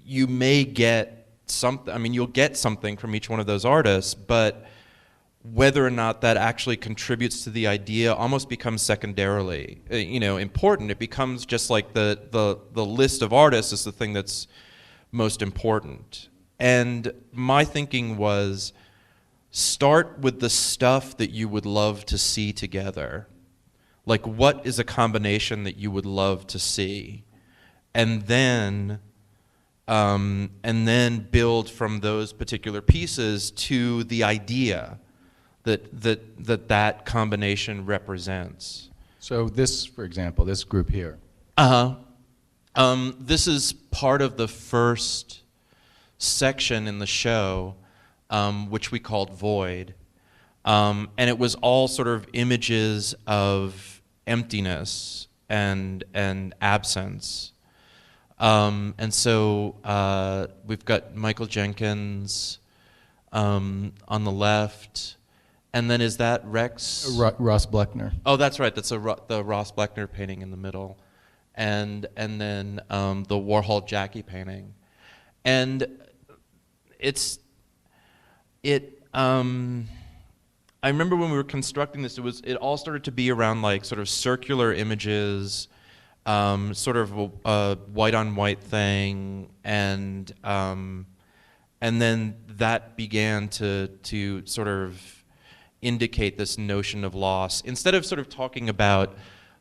you may get something. You'll get something from each one of those artists, but whether or not that actually contributes to the idea almost becomes secondarily, important. It becomes just like the list of artists is the thing that's most important. And my thinking was, start with the stuff that you would love to see together. Like, what is a combination that you would love to see? And then and then build from those particular pieces to the idea that combination represents. So this, for example, this group here. This is part of the first section in the show, which we called Void. And it was all sort of images of emptiness and absence. And so we've got Michael Jenkins on the left. And then is that Rex? Ross Bleckner. Oh, that's right. That's the Ross Bleckner painting in the middle. And then the Warhol Jackie painting. And I remember when we were constructing this, it all started to be around like sort of circular images, sort of a white on white thing, and then that began to sort of indicate this notion of loss. Instead of sort of talking about,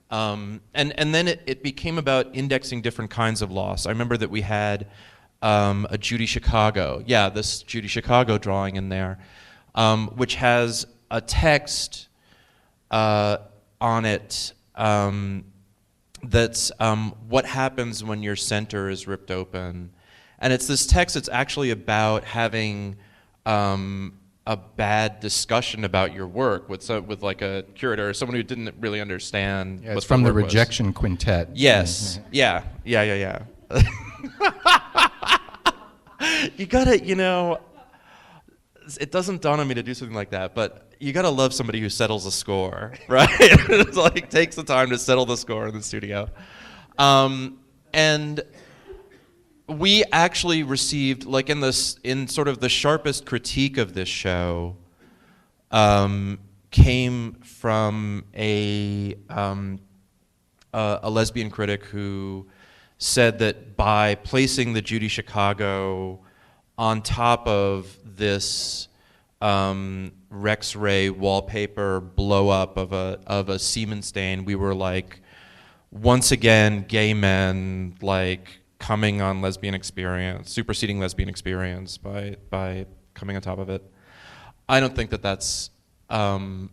and then it became about indexing different kinds of loss. I remember that we had a Judy Chicago, this Judy Chicago drawing in there, which has a text on it that's what happens when your center is ripped open. And it's this text that's actually about having a bad discussion about your work with like a curator or someone who didn't really understand. Yeah, it's from the Rejection Quintet. Yes. Yeah. You gotta, it doesn't dawn on me to do something like that, but you gotta love somebody who settles a score, right? It's like takes the time to settle the score in the studio. And we actually received, like in sort of the sharpest critique of this show, came from a lesbian critic who said that by placing the Judy Chicago on top of this Rex Ray wallpaper blow up of a semen stain, we were like, once again, gay men like coming on lesbian experience, superseding lesbian experience by coming on top of it. I don't think that's. I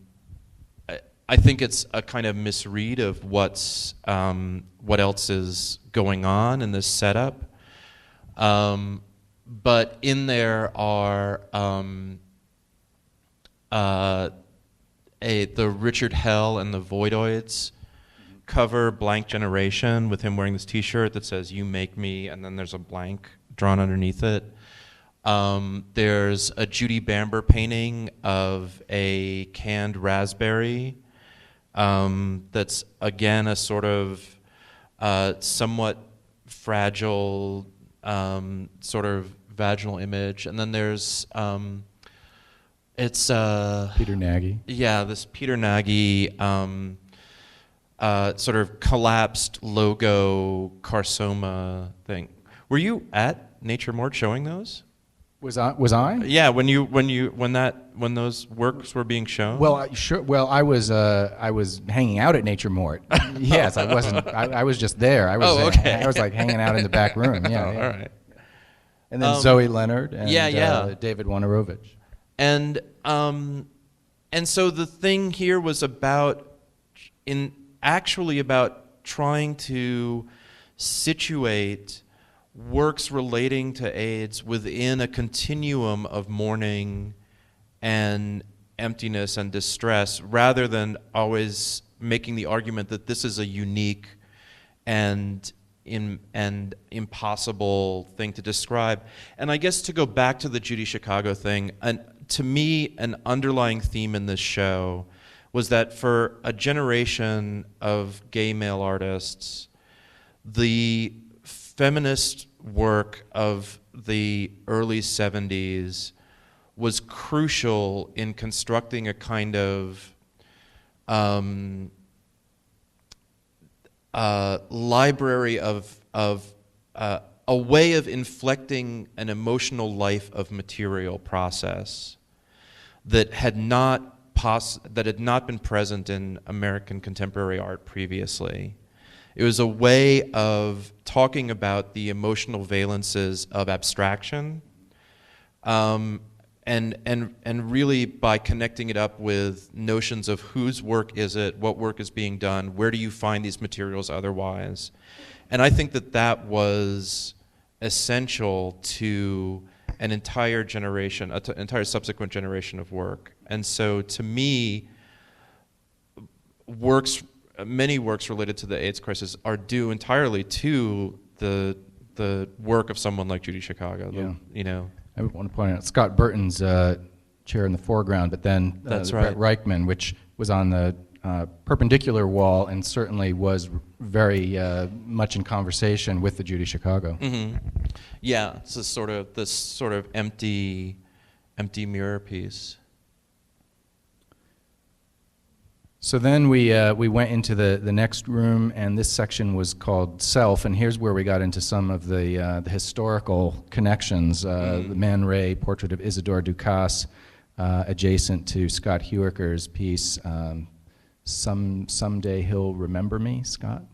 think it's a kind of misread of what else is going on in this setup. But in there are the Richard Hell and the Voidoids cover, Blank Generation, with him wearing this T-shirt that says "You make me," and then there's a blank drawn underneath it. There's a Judy Bamber painting of a canned raspberry. That's again a sort of somewhat fragile sort of vaginal image, and then there's it's Peter Nagy. Yeah, this Peter Nagy sort of collapsed logo carcoma thing. Were you at Nature Mort showing those? Was I? Yeah, when those works were being shown. Well, sure. Well, I was hanging out at Nature Mort. Yes, I wasn't. I was just there. I was. Okay. I was like hanging out in the back room. Yeah. All right. And then Zoe Leonard and David Wojnarowicz. And so the thing here was about trying to situate works relating to AIDS within a continuum of mourning and emptiness and distress, rather than always making the argument that this is a unique and impossible thing to describe. And I guess to go back to the Judy Chicago thing, and to me, an underlying theme in this show was that for a generation of gay male artists, the feminist work of the early 70s was crucial in constructing a kind of library of a way of inflecting an emotional life of material process that had not been present in American contemporary art previously. It was a way of talking about the emotional valences of abstraction, and really by connecting it up with notions of whose work is it, what work is being done, where do you find these materials otherwise. And I think that that was essential to an entire generation, an entire subsequent generation of work. And so to me, many works related to the AIDS crisis are due entirely to the work of someone like Judy Chicago. I want to point out Scott Burton's chair in the foreground, but then That's right. Brett Reichman, which was on the perpendicular wall and certainly was very much in conversation with the Judy Chicago. Mm-hmm. Yeah, it's this sort of empty mirror piece. So then we went into the next room, and this section was called Self, and here's where we got into some of the historical connections. The Man Ray portrait of Isidore Ducasse, adjacent to Scott Hewiker's piece, Someday He'll Remember Me, Scott?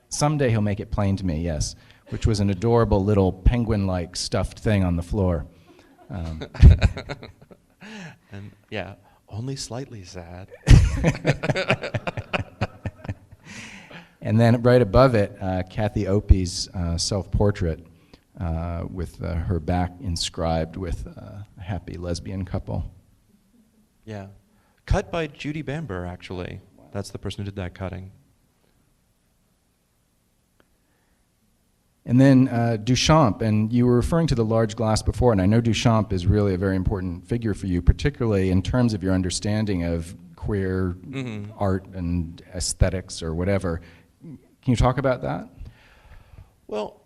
Someday He'll Make It Plain to Me, yes, which was an adorable little penguin-like stuffed thing on the floor. And yeah, only slightly sad. And then right above it, Kathy Opie's self-portrait with her back inscribed with a happy lesbian couple. Yeah. Cut by Judy Bamber, actually. That's the person who did that cutting. And then Duchamp, and you were referring to the large glass before, and I know Duchamp is really a very important figure for you, particularly in terms of your understanding of queer art and aesthetics or whatever. Can you talk about that? Well,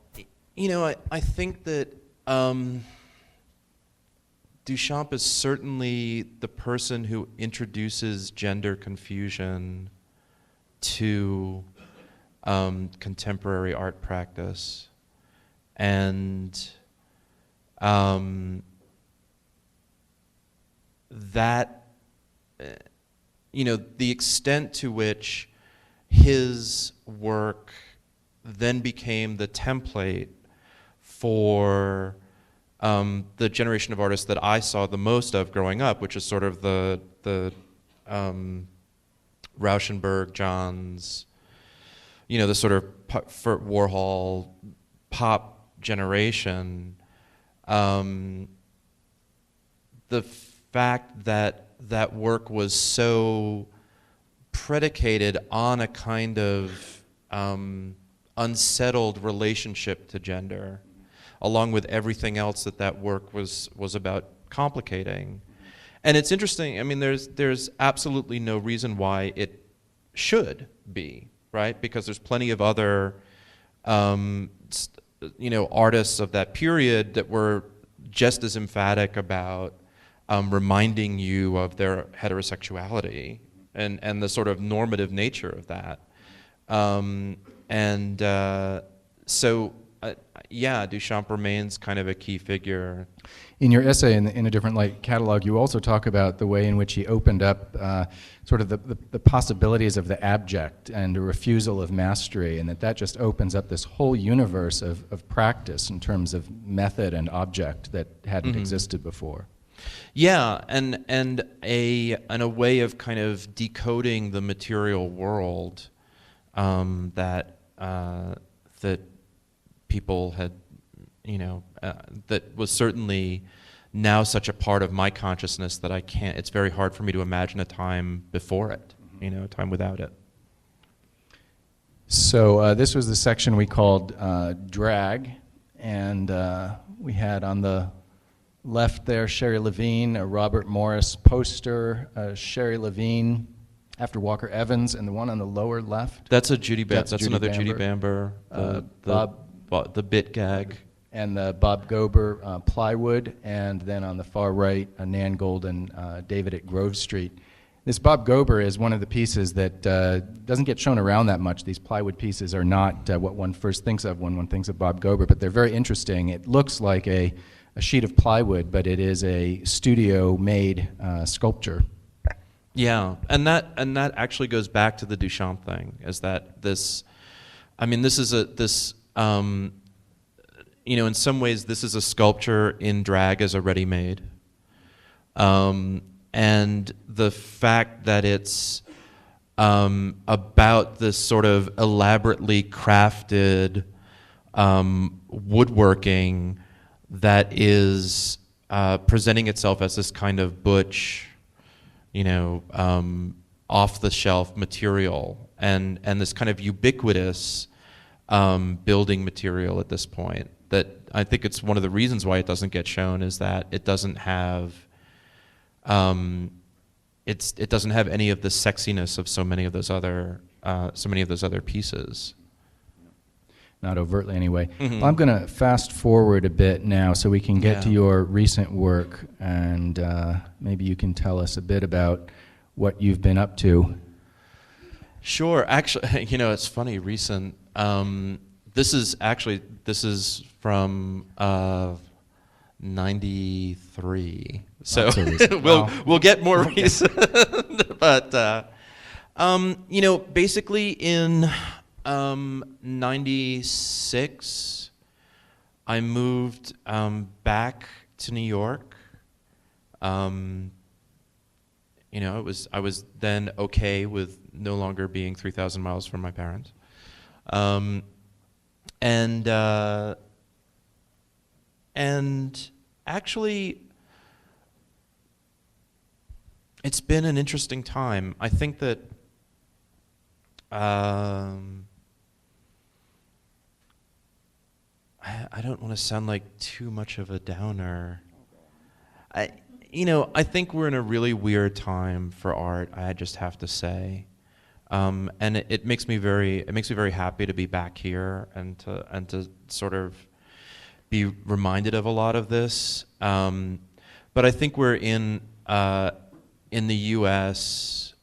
I think that Duchamp is certainly the person who introduces gender confusion to contemporary art practice, and that the extent to which his work then became the template for the generation of artists that I saw the most of growing up, which is sort of the Rauschenberg, Johns, the sort of Warhol pop generation. The fact that that work was so predicated on a kind of unsettled relationship to gender, along with everything else that work was about complicating. And it's interesting, I mean, there's absolutely no reason why it should be, right? Because there's plenty of other artists of that period that were just as emphatic about reminding you of their heterosexuality and the sort of normative nature of that. Yeah, Duchamp remains kind of a key figure. In your essay, in A Different Light catalog, you also talk about the way in which he opened up sort of the possibilities of the abject and a refusal of mastery, and that just opens up this whole universe of practice in terms of method and object that hadn't existed before. Yeah, and a way of kind of decoding the material world that people had, that was certainly now such a part of my consciousness that it's very hard for me to imagine a time before it, a time without it. So this was the section we called Drag, and we had on the left there Sherry Levine, a Robert Morris poster, Sherry Levine after Walker Evans, and the one on the lower left. That's a Judy Bamber. That's Judy another Bamber. Judy Bamber. The bit gag. And the Bob Gober plywood, and then on the far right, Nan Golden, David at Grove Street. This Bob Gober is one of the pieces that doesn't get shown around that much. These plywood pieces are not what one first thinks of when one thinks of Bob Gober, but they're very interesting. It looks like a sheet of plywood, but it is a studio-made sculpture. Yeah, and that actually goes back to the Duchamp thing. Is that this? I mean, this is in some ways, this is a sculpture in drag as a ready-made, and the fact that it's about this sort of elaborately crafted woodworking that is presenting itself as this kind of butch, off-the-shelf material, and this kind of ubiquitous building material at this point. That I think it's one of the reasons why it doesn't get shown is that it doesn't have it doesn't have any of the sexiness of so many of those other pieces. Not overtly, anyway. Mm-hmm. Well, I'm going to fast forward a bit now so we can get to Yeah. your recent work, and maybe you can tell us a bit about what you've been up to. Sure. Actually, it's funny. Recent. This is from '93. So we'll get more recent. But basically in '96, I moved back to New York. I was then okay with no longer being 3,000 miles from my parents. And actually, it's been an interesting time. I think that I don't want to sound like too much of a downer. I think we're in a really weird time for art, I just have to say. And it makes me very happy to be back here and to sort of be reminded of a lot of this. But I think we're in the U.S.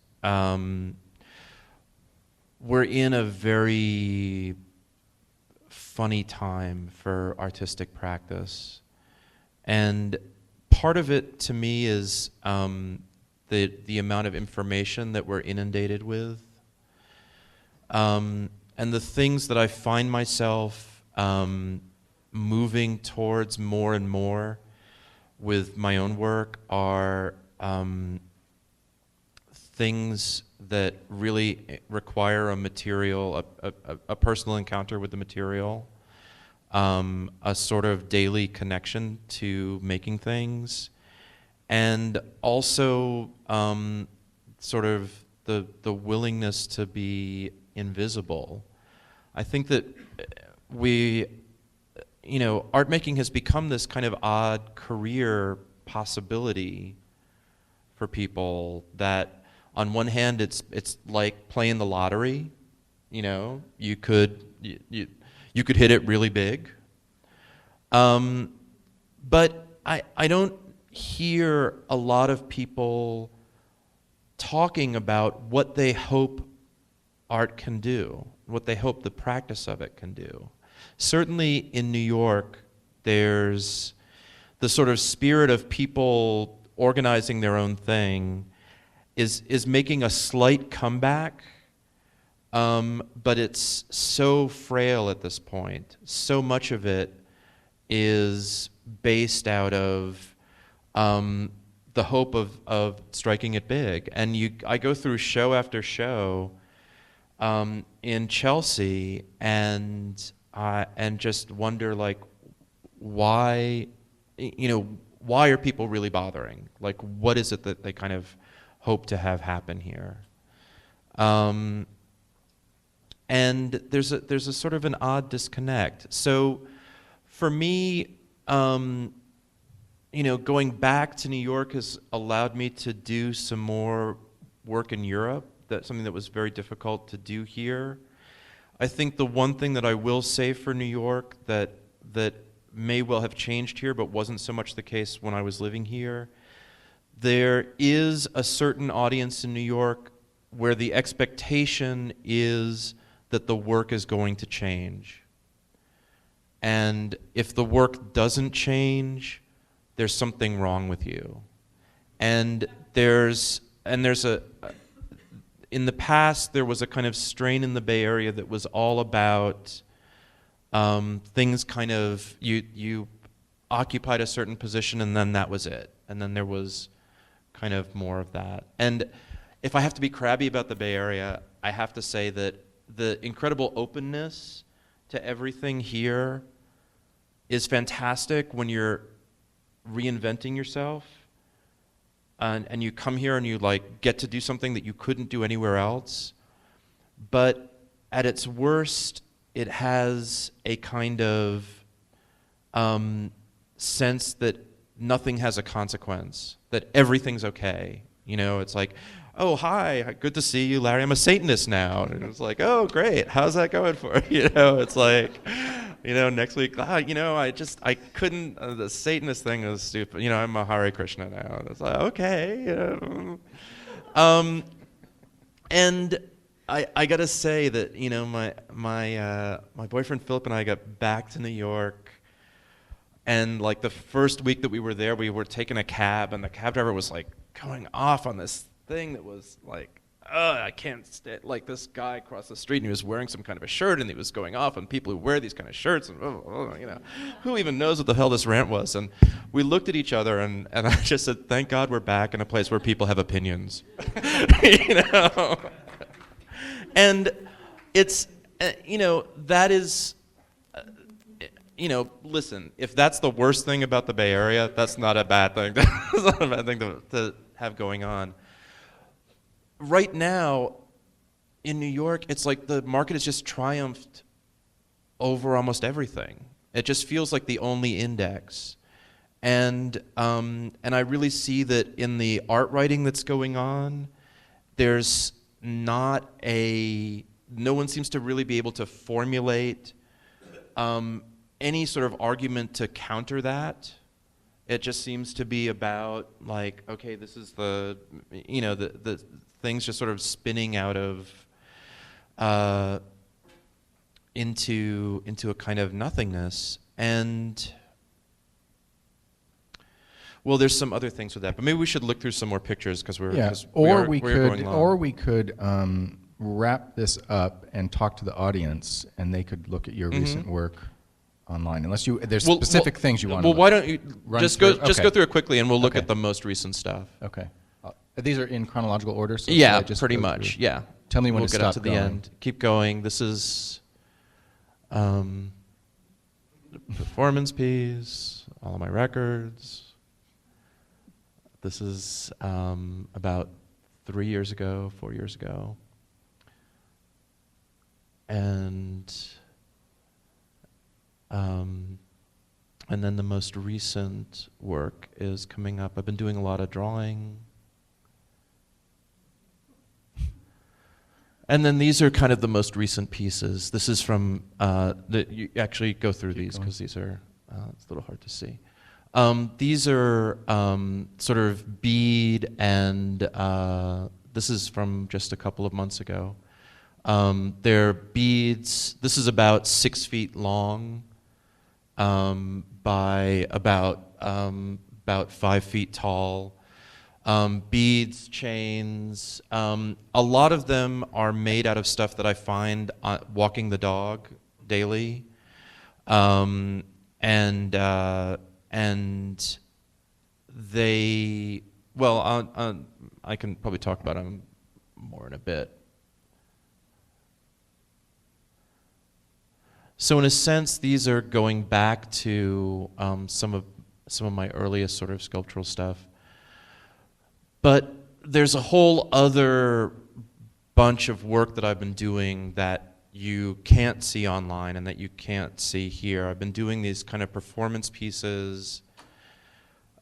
We're in a very funny time for artistic practice, and part of it to me is the amount of information that we're inundated with. And the things that I find myself moving towards more and more with my own work are things that really require a material, a personal encounter with the material, a sort of daily connection to making things, and also sort of the willingness to be invisible. I think that art making has become this kind of odd career possibility for people that on one hand it's like playing the lottery. You could hit it really big. But I don't hear a lot of people talking about what they hope art can do, what they hope the practice of it can do. Certainly in New York, there's the sort of spirit of people organizing their own thing is making a slight comeback, but it's so frail at this point. So much of it is based out of the hope of striking it big. And I go through show after show in Chelsea and just wonder, like, why are people really bothering? Like, what is it that they kind of hope to have happen here? And there's a sort of an odd disconnect. So for me, going back to New York has allowed me to do some more work in Europe. That's something that was very difficult to do here. I think the one thing that I will say for New York that may well have changed here, but wasn't so much the case when I was living here, there is a certain audience in New York where the expectation is that the work is going to change. And if the work doesn't change, there's something wrong with you. And there's and there's in the past there was a kind of strain in the Bay Area that was all about things kind of, you occupied a certain position and then that was it. And then there was kind of more of that. And if I have to be crabby about the Bay Area, I have to say that the incredible openness to everything here is fantastic when you're reinventing yourself. And you come here and you like get to do something that you couldn't do anywhere else. But at its worst, it has a kind of sense that nothing has a consequence, that everything's okay. You know, it's like, oh, hi, good to see you, Larry. I'm a Satanist now. And it's like, oh, great. How's that going for you? You know, it's like, you know, next week, you know, I couldn't, the Satanist thing was stupid. You know, I'm a Hare Krishna now. And it's like, okay. You know. And I got to say that, you know, my boyfriend Philip and I got back to New York. And like the first week that we were there, we were taking a cab, and the cab driver was like going off on this thing that was like, I can't stand, like this guy across the street, and he was wearing some kind of a shirt, and he was going off on people who wear these kind of shirts, and you know, who even knows what the hell this rant was? And we looked at each other, and I just said, thank God we're back in a place where people have opinions. You know? And it's, you know, that is, you know, listen, if that's the worst thing about the Bay Area, that's not a bad thing. That's not a bad thing to have going on. Right now, in New York, it's like the market has just triumphed over almost everything. It just feels like the only index. And I really see that in the art writing that's going on, there's no one seems to really be able to formulate any sort of argument to counter that. It just seems to be about like, okay, this is the, you know, the things just sort of spinning out of into a kind of nothingness. And well, there's some other things with that, but maybe we should look through some more pictures because we could wrap this up and talk to the audience, and they could look at your recent work online. Unless there's specific things you want. Well, why don't you just go through it quickly, and we'll look Okay. at the most recent stuff. Okay. These are in chronological order. So Yeah, just pretty go much. through? Yeah. Tell me when we'll to get up stop to going. the end. Keep going. This is the performance piece. All of my records. This is about 4 years ago. And then the most recent work is coming up. I've been doing a lot of drawing. And then these are kind of the most recent pieces. This is from, you actually go through these because these are, it's a little hard to see. These are sort of bead, and this is from just a couple of months ago. They're beads. This is about 6 feet long by about 5 feet tall. Beads, chains. A lot of them are made out of stuff that I find walking the dog daily, and they, well, I can probably talk about them more in a bit. So in a sense, these are going back to some of my earliest sort of sculptural stuff. But there's a whole other bunch of work that I've been doing that you can't see online and that you can't see here. I've been doing these kind of performance pieces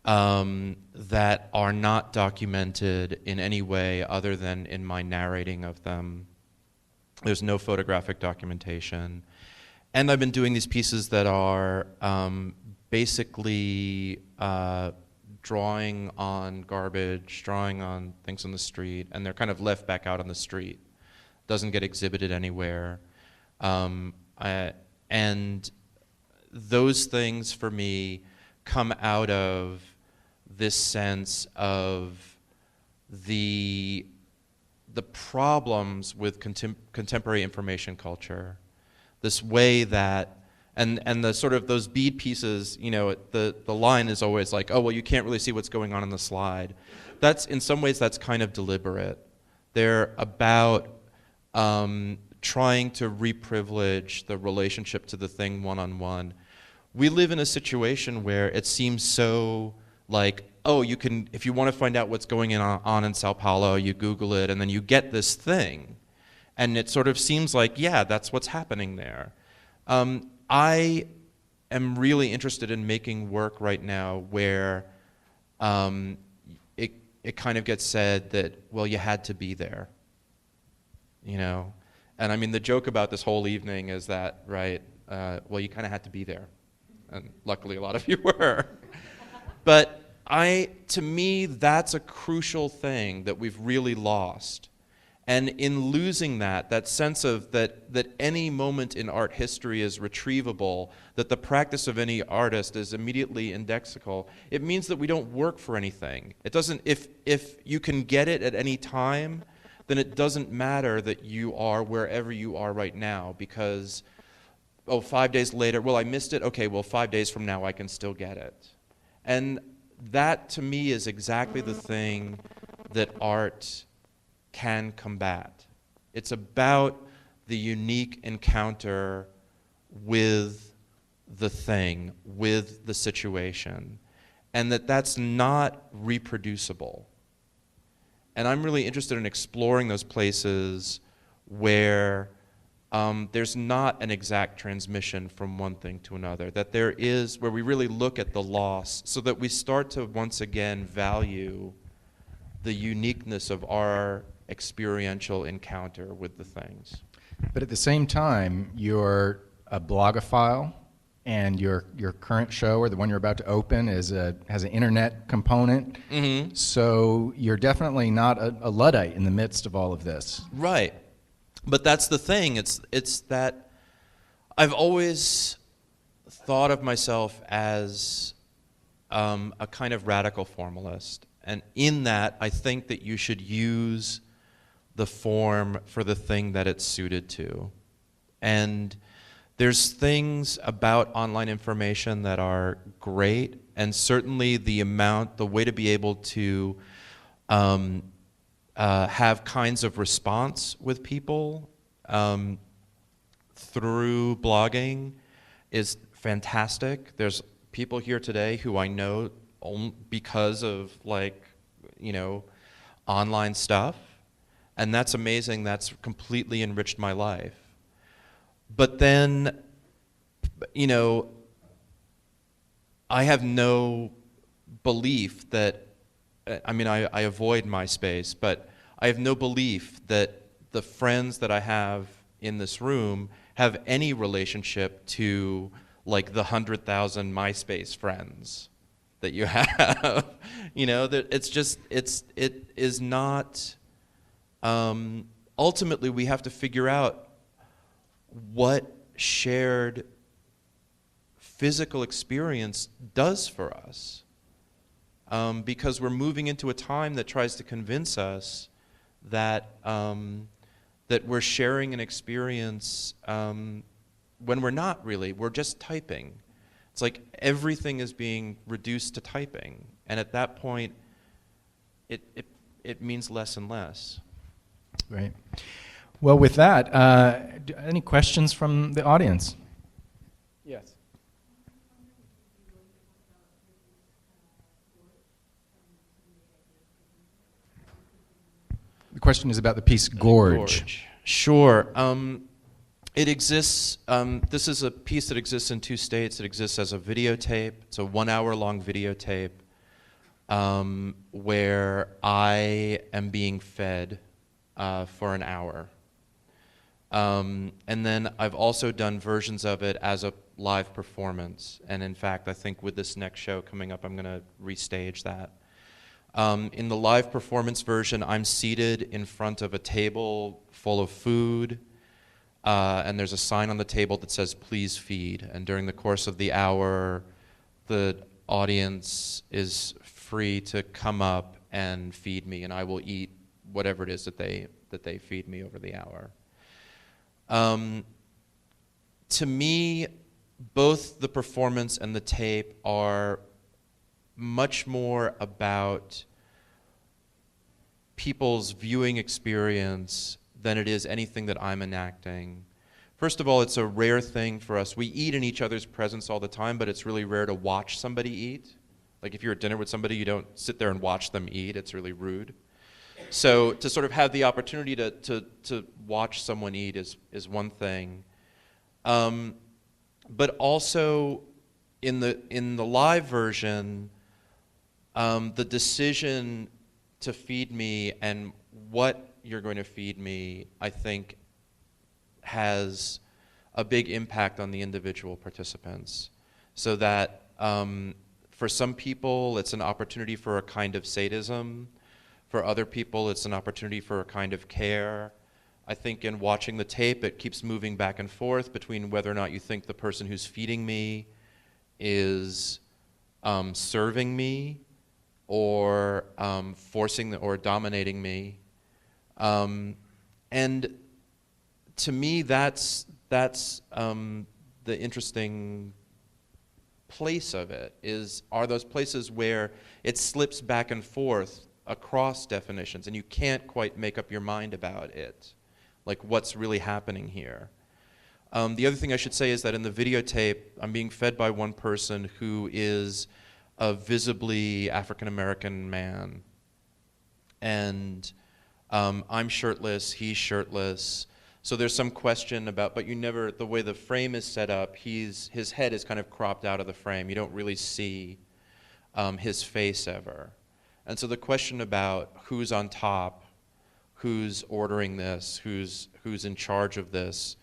that are not documented in any way other than in my narrating of them. There's no photographic documentation. And I've been doing these pieces that are basically drawing on garbage, drawing on things on the street, and they're kind of left back out on the street. Doesn't get exhibited anywhere. And those things for me come out of this sense of the problems with contemporary information culture, this way that, and the sort of those bead pieces, you know, the line is always like, oh, well, you can't really see what's going on in the slide. That's, in some ways, that's kind of deliberate. They're about trying to reprivilege the relationship to the thing one-on-one. We live in a situation where it seems so like, oh, you can, if you want to find out what's going on in Sao Paulo, you Google it, and then you get this thing. And it sort of seems like, yeah, that's what's happening there. I am really interested in making work right now where it kind of gets said that, well, you had to be there, you know? And I mean, the joke about this whole evening is that, right, well, you kind of had to be there. And luckily a lot of you were. But to me, that's a crucial thing that we've really lost. And in losing that sense of that any moment in art history is retrievable, that the practice of any artist is immediately indexical, it means that we don't work for anything. It doesn't, if you can get it at any time, then it doesn't matter that you are wherever you are right now, because, oh, 5 days later, well, I missed it, okay, well, 5 days from now I can still get it. And that, to me, is exactly the thing that art can combat. It's about the unique encounter with the thing, with the situation, and that's not reproducible. And I'm really interested in exploring those places where there's not an exact transmission from one thing to another, that there is, where we really look at the loss so that we start to once again value the uniqueness of our experiential encounter with the things. But at the same time, you're a blogophile, and your current show, or the one you're about to open, has an internet component. Mm-hmm. So you're definitely not a Luddite in the midst of all of this. Right. But that's the thing. It's that I've always thought of myself as a kind of radical formalist. And in that, I think that you should use the form for the thing that it's suited to. And there's things about online information that are great, and certainly the way to be able to have kinds of response with people through blogging is fantastic. There's people here today who I know because of, like, you know, online stuff, and that's amazing. That's completely enriched my life. But then, you know, I have no belief that, I mean, I avoid MySpace, but I have no belief that the friends that I have in this room have any relationship to, like, the 100,000 MySpace friends that you have. You know, that it is not, ultimately we have to figure out what shared physical experience does for us. Because we're moving into a time that tries to convince us that that we're sharing an experience when we're not really. We're just typing. It's like everything is being reduced to typing, and at that point, it means less and less. Right. Well, with that, any questions from the audience? Yes. The question is about the piece Gorge. Sure. It exists, this is a piece that exists in 2 states. It exists as a videotape. It's a 1-hour-long videotape where I am being fed for an hour. And then I've also done versions of it as a live performance. And in fact, I think with this next show coming up, I'm going to restage that. In the live performance version, I'm seated in front of a table full of food, and there's a sign on the table that says, "Please feed." And during the course of the hour, the audience is free to come up and feed me, and I will eat whatever it is that they feed me over the hour. To me, both the performance and the tape are much more about people's viewing experience than it is anything that I'm enacting. First of all, it's a rare thing for us. We eat in each other's presence all the time, but it's really rare to watch somebody eat. Like if you're at dinner with somebody, you don't sit there and watch them eat. It's really rude. So to sort of have the opportunity to watch someone eat is one thing. But also in the live version, the decision to feed me and what you're going to feed me, I think, has a big impact on the individual participants. So that for some people, it's an opportunity for a kind of sadism. For other people, it's an opportunity for a kind of care. I think in watching the tape, it keeps moving back and forth between whether or not you think the person who's feeding me is serving me or forcing or dominating me. And to me, that's the interesting place of it, are those places where it slips back and forth across definitions, and you can't quite make up your mind about it, like what's really happening here. The other thing I should say is that in the videotape, I'm being fed by one person who is a visibly African-American man, and I'm shirtless, he's shirtless, so there's some question about, but the way the frame is set up, his head is kind of cropped out of the frame. You don't really see his face ever. And so the question about who's on top, who's ordering this, who's in charge of this,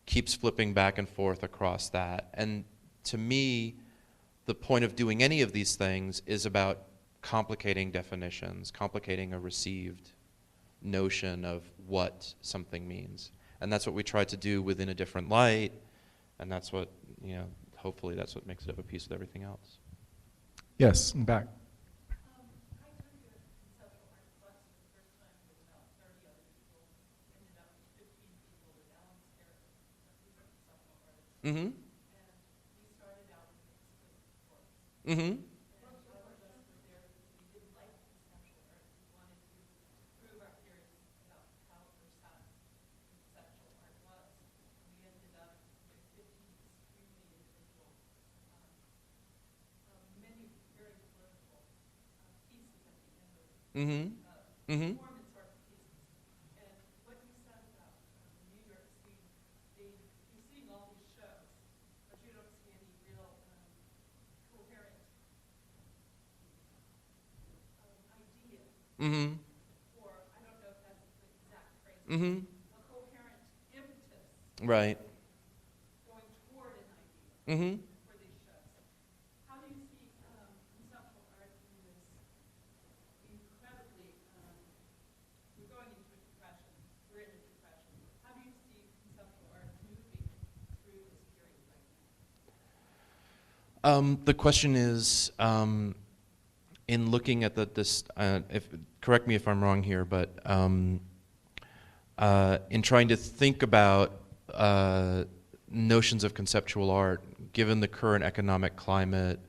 keeps flipping back and forth across that. And to me, the point of doing any of these things is about complicating definitions, complicating a received notion of what something means. And that's what we try to do within a different light, and that's what, hopefully that's what makes it of a piece with everything else. Yes, in back. Mm-hmm. And we started out with explicit forms. Mm-hmm. Mm-hmm. Mm-hmm. Performance art pieces. And what you said about New York scene, you're seeing all these shows, but you don't see any real coherent idea. Mm-hmm. Or I don't know if that's the exact phrase. Mm-hmm. A coherent impetus. Right. Going toward an idea. Mm-hmm. For these shows. How do you see conceptual art in this incredibly, we're going into a depression, we're in a depression. How do you see conceptual art moving through this period right now? The question is, in looking at correct me if I'm wrong here, but in trying to think about notions of conceptual art, given the current economic climate,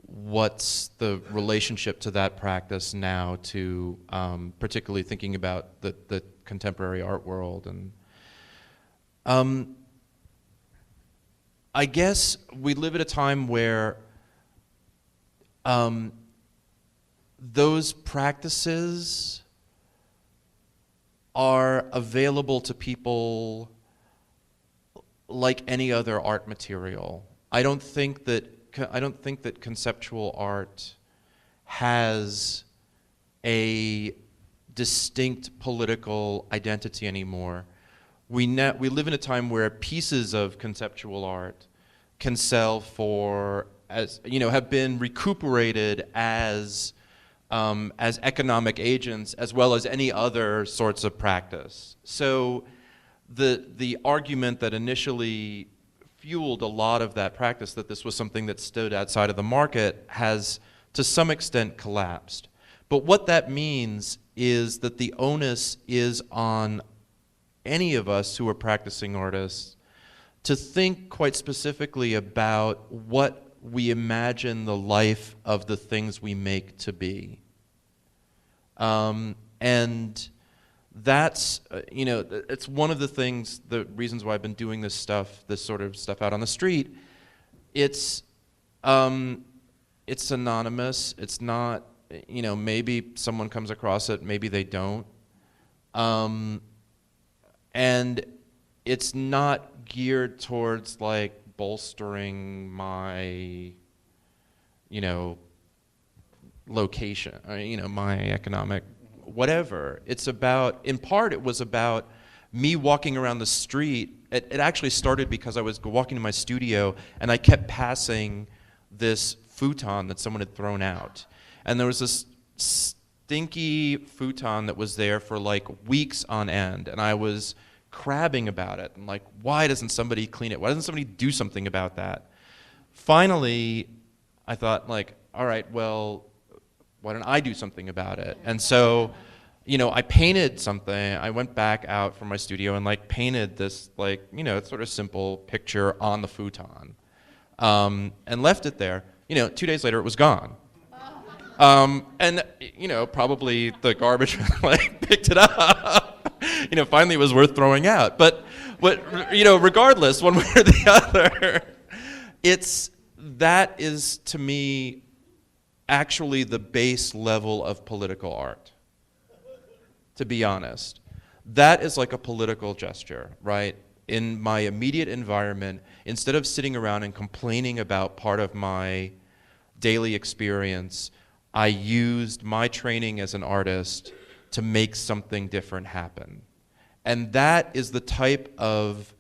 what's the relationship to that practice now to particularly thinking about the contemporary art world? And I guess we live at a time where those practices are available to people like any other art material. I don't think that conceptual art has a distinct political identity anymore. We live in a time where pieces of conceptual art can sell for, have been recuperated as economic agents as well as any other sorts of practice. So the argument that initially fueled a lot of that practice, that this was something that stood outside of the market, has to some extent collapsed. But what that means is that the onus is on any of us who are practicing artists to think quite specifically about what we imagine the life of the things we make to be. And that's, it's one of the things, the reasons why I've been doing this sort of stuff out on the street. It's anonymous. It's not, maybe someone comes across it, maybe they don't. And it's not geared towards like bolstering my, location, or, my economic whatever. It's about, in part, it was about me walking around the street. It actually started because I was walking to my studio and I kept passing this futon that someone had thrown out. And there was this stinky futon that was there for like weeks on end, and I was crabbing about it. And like, why doesn't somebody clean it? Why doesn't somebody do something about that? Finally, I thought like, all right, well, why don't I do something about it? And so, I painted something. I went back out from my studio and like painted this like, sort of simple picture on the futon, and left it there. 2 days later, it was gone. And probably the garbage like picked it up. Finally, it was worth throwing out. But regardless, one way or the other, that is to me actually the base level of political art. To be honest, that is like a political gesture, right? In my immediate environment, instead of sitting around and complaining about part of my daily experience, I used my training as an artist to make something different happen. And that is the type of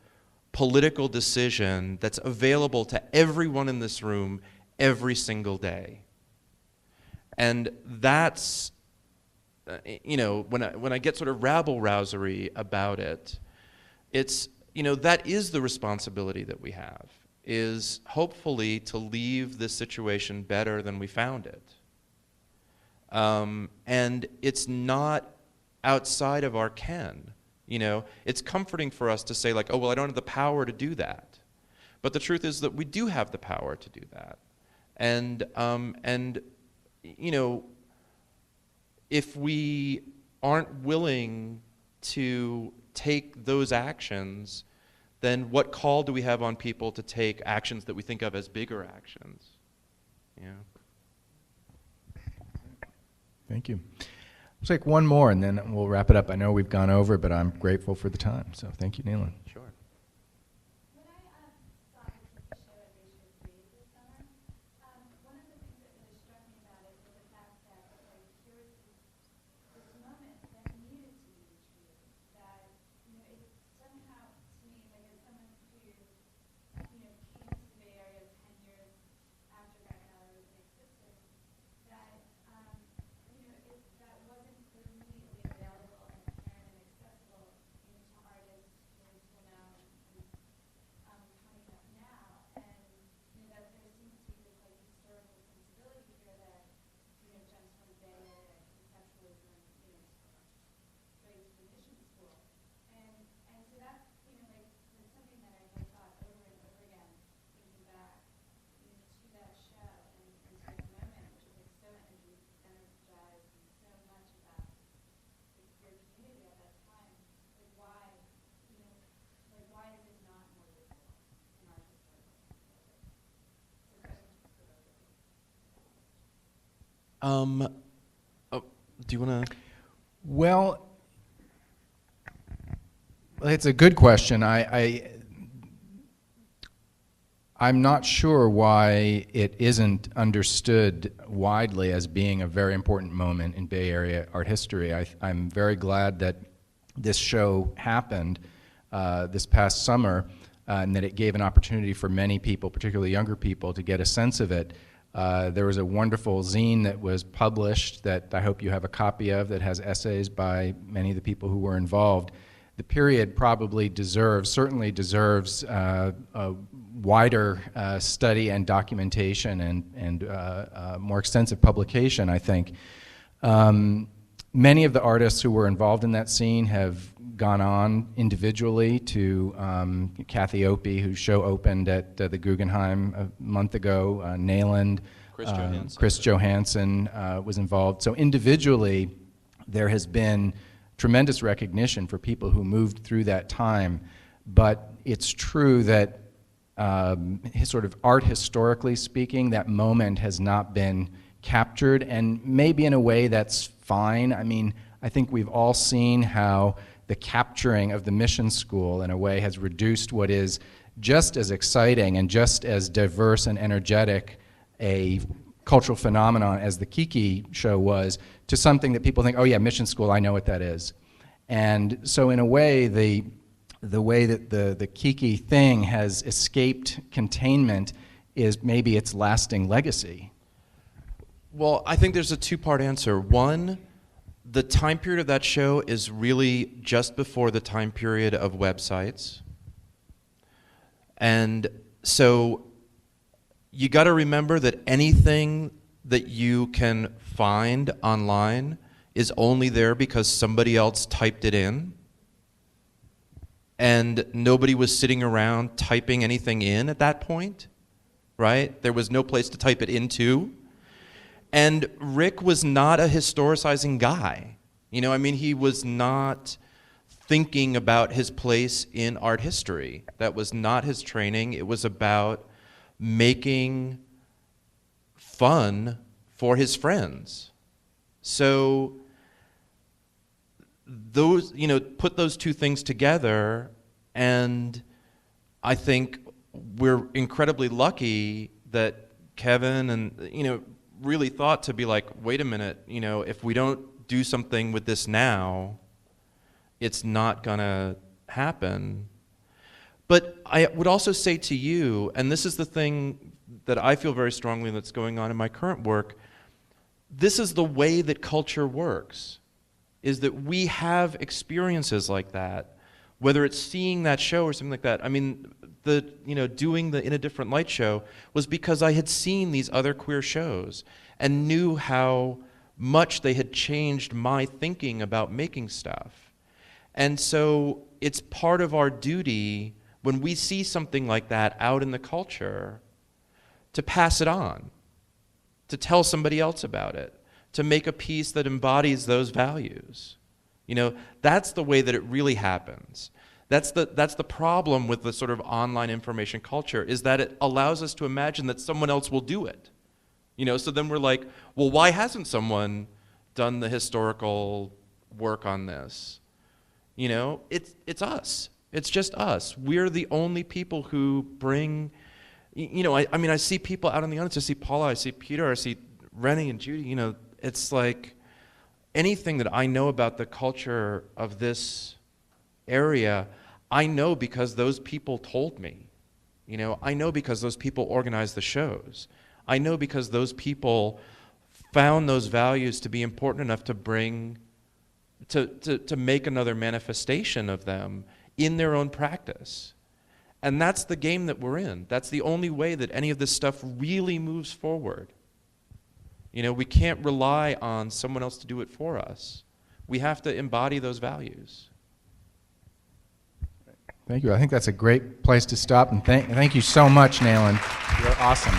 political decision that's available to everyone in this room every single day. And that's, when I get sort of rabble-rousery about it, it's, that is the responsibility that we have, is hopefully to leave this situation better than we found it. And it's not outside of our ken. It's comforting for us to say like, oh, well, I don't have the power to do that. But the truth is that we do have the power to do that. And if we aren't willing to take those actions, then what call do we have on people to take actions that we think of as bigger actions? Thank you. Let's take one more and then we'll wrap it up. I know we've gone over, but I'm grateful for the time. So thank you, Nayland. Sure. When I saw the Kiki show at Schreber Suite this summer, one of the things that really struck me about it was the fact that here was this moment that needed to be treated. That it somehow, to me, like as someone who came to the Bay Area 10 years after Granite Gallery was in existence, that that wasn't immediately available and apparent and accessible to artists who are now coming up now, and that there seems to be this like historical sensibility here that jumps from Bay Area conceptualism, straight to the mission school, and so that's like was something that I thought over and over again, thinking back to that show and to that moment, which was like so energized and so much about your community at that time. Like why is it not more visible in our historical sensibility? It's a question for both of you. Do you want to? Well, it's a good question. I'm not sure why it isn't understood widely as being a very important moment in Bay Area art history. I'm very glad that this show happened this past summer and that it gave an opportunity for many people, particularly younger people, to get a sense of it. There was a wonderful zine that was published that I hope you have a copy of that has essays by many of the people who were involved. The period probably certainly deserves a wider study and documentation and more extensive publication, I think. Many of the artists who were involved in that scene have gone on individually to Kathy Opie, whose show opened at the Guggenheim a month ago. Nayland, Chris Johansson was involved. So individually, there has been tremendous recognition for people who moved through that time. But it's true that sort of art historically speaking, that moment has not been captured, and maybe in a way that's fine. I mean, I think we've all seen how the capturing of the mission school in a way has reduced what is just as exciting and just as diverse and energetic a cultural phenomenon as the Kiki show was to something that people think, oh yeah, mission school, I know what that is. And so in a way, the way that the Kiki thing has escaped containment is maybe its lasting legacy. Well, I think there's a two-part answer. One, the time period of that show is really just before the time period of websites. And so you got to remember that anything that you can find online is only there because somebody else typed it in. And nobody was sitting around typing anything in at that point, right? There was no place to type it into. And Rick was not a historicizing guy. You know, I mean, he was not thinking about his place in art history. That was not his training. It was about making fun for his friends. So those, you know, put those two things together, and I think we're incredibly lucky that Kevin and, you know, really thought to be like, wait a minute, you know, if we don't do something with this now, it's not gonna happen. But I would also say to you, and this is the thing that I feel very strongly that's going on in my current work, this is the way that culture works, is that we have experiences like that, whether it's seeing that show or something like that. I mean, doing the In a Different Light show was because I had seen these other queer shows and knew how much they had changed my thinking about making stuff. And so it's part of our duty when we see something like that out in the culture to pass it on, to tell somebody else about it, to make a piece that embodies those values. You know, that's the way that it really happens. That's the problem with the sort of online information culture, is that it allows us to imagine that someone else will do it. You know, so then we're like, well, why hasn't someone done the historical work on this? You know, it's us. It's just us. We're the only people who bring, you know, I mean, I see people out in the audience. I see Paula, I see Peter, I see Rennie and Judy. You know, it's like anything that I know about the culture of this area, I know because those people told me. You know, I know because those people organized the shows. I know because those people found those values to be important enough to bring, to make another manifestation of them in their own practice. And that's the game that we're in. That's the only way that any of this stuff really moves forward. You know, we can't rely on someone else to do it for us. We have to embody those values. Thank you. I think that's a great place to stop, and thank you so much, Nayland. You're awesome.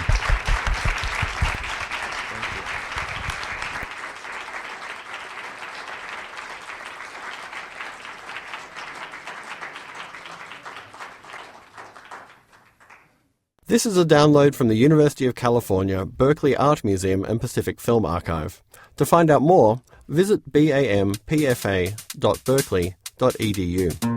This is a download from the University of California, Berkeley Art Museum and Pacific Film Archive. To find out more, visit bampfa.berkeley.edu.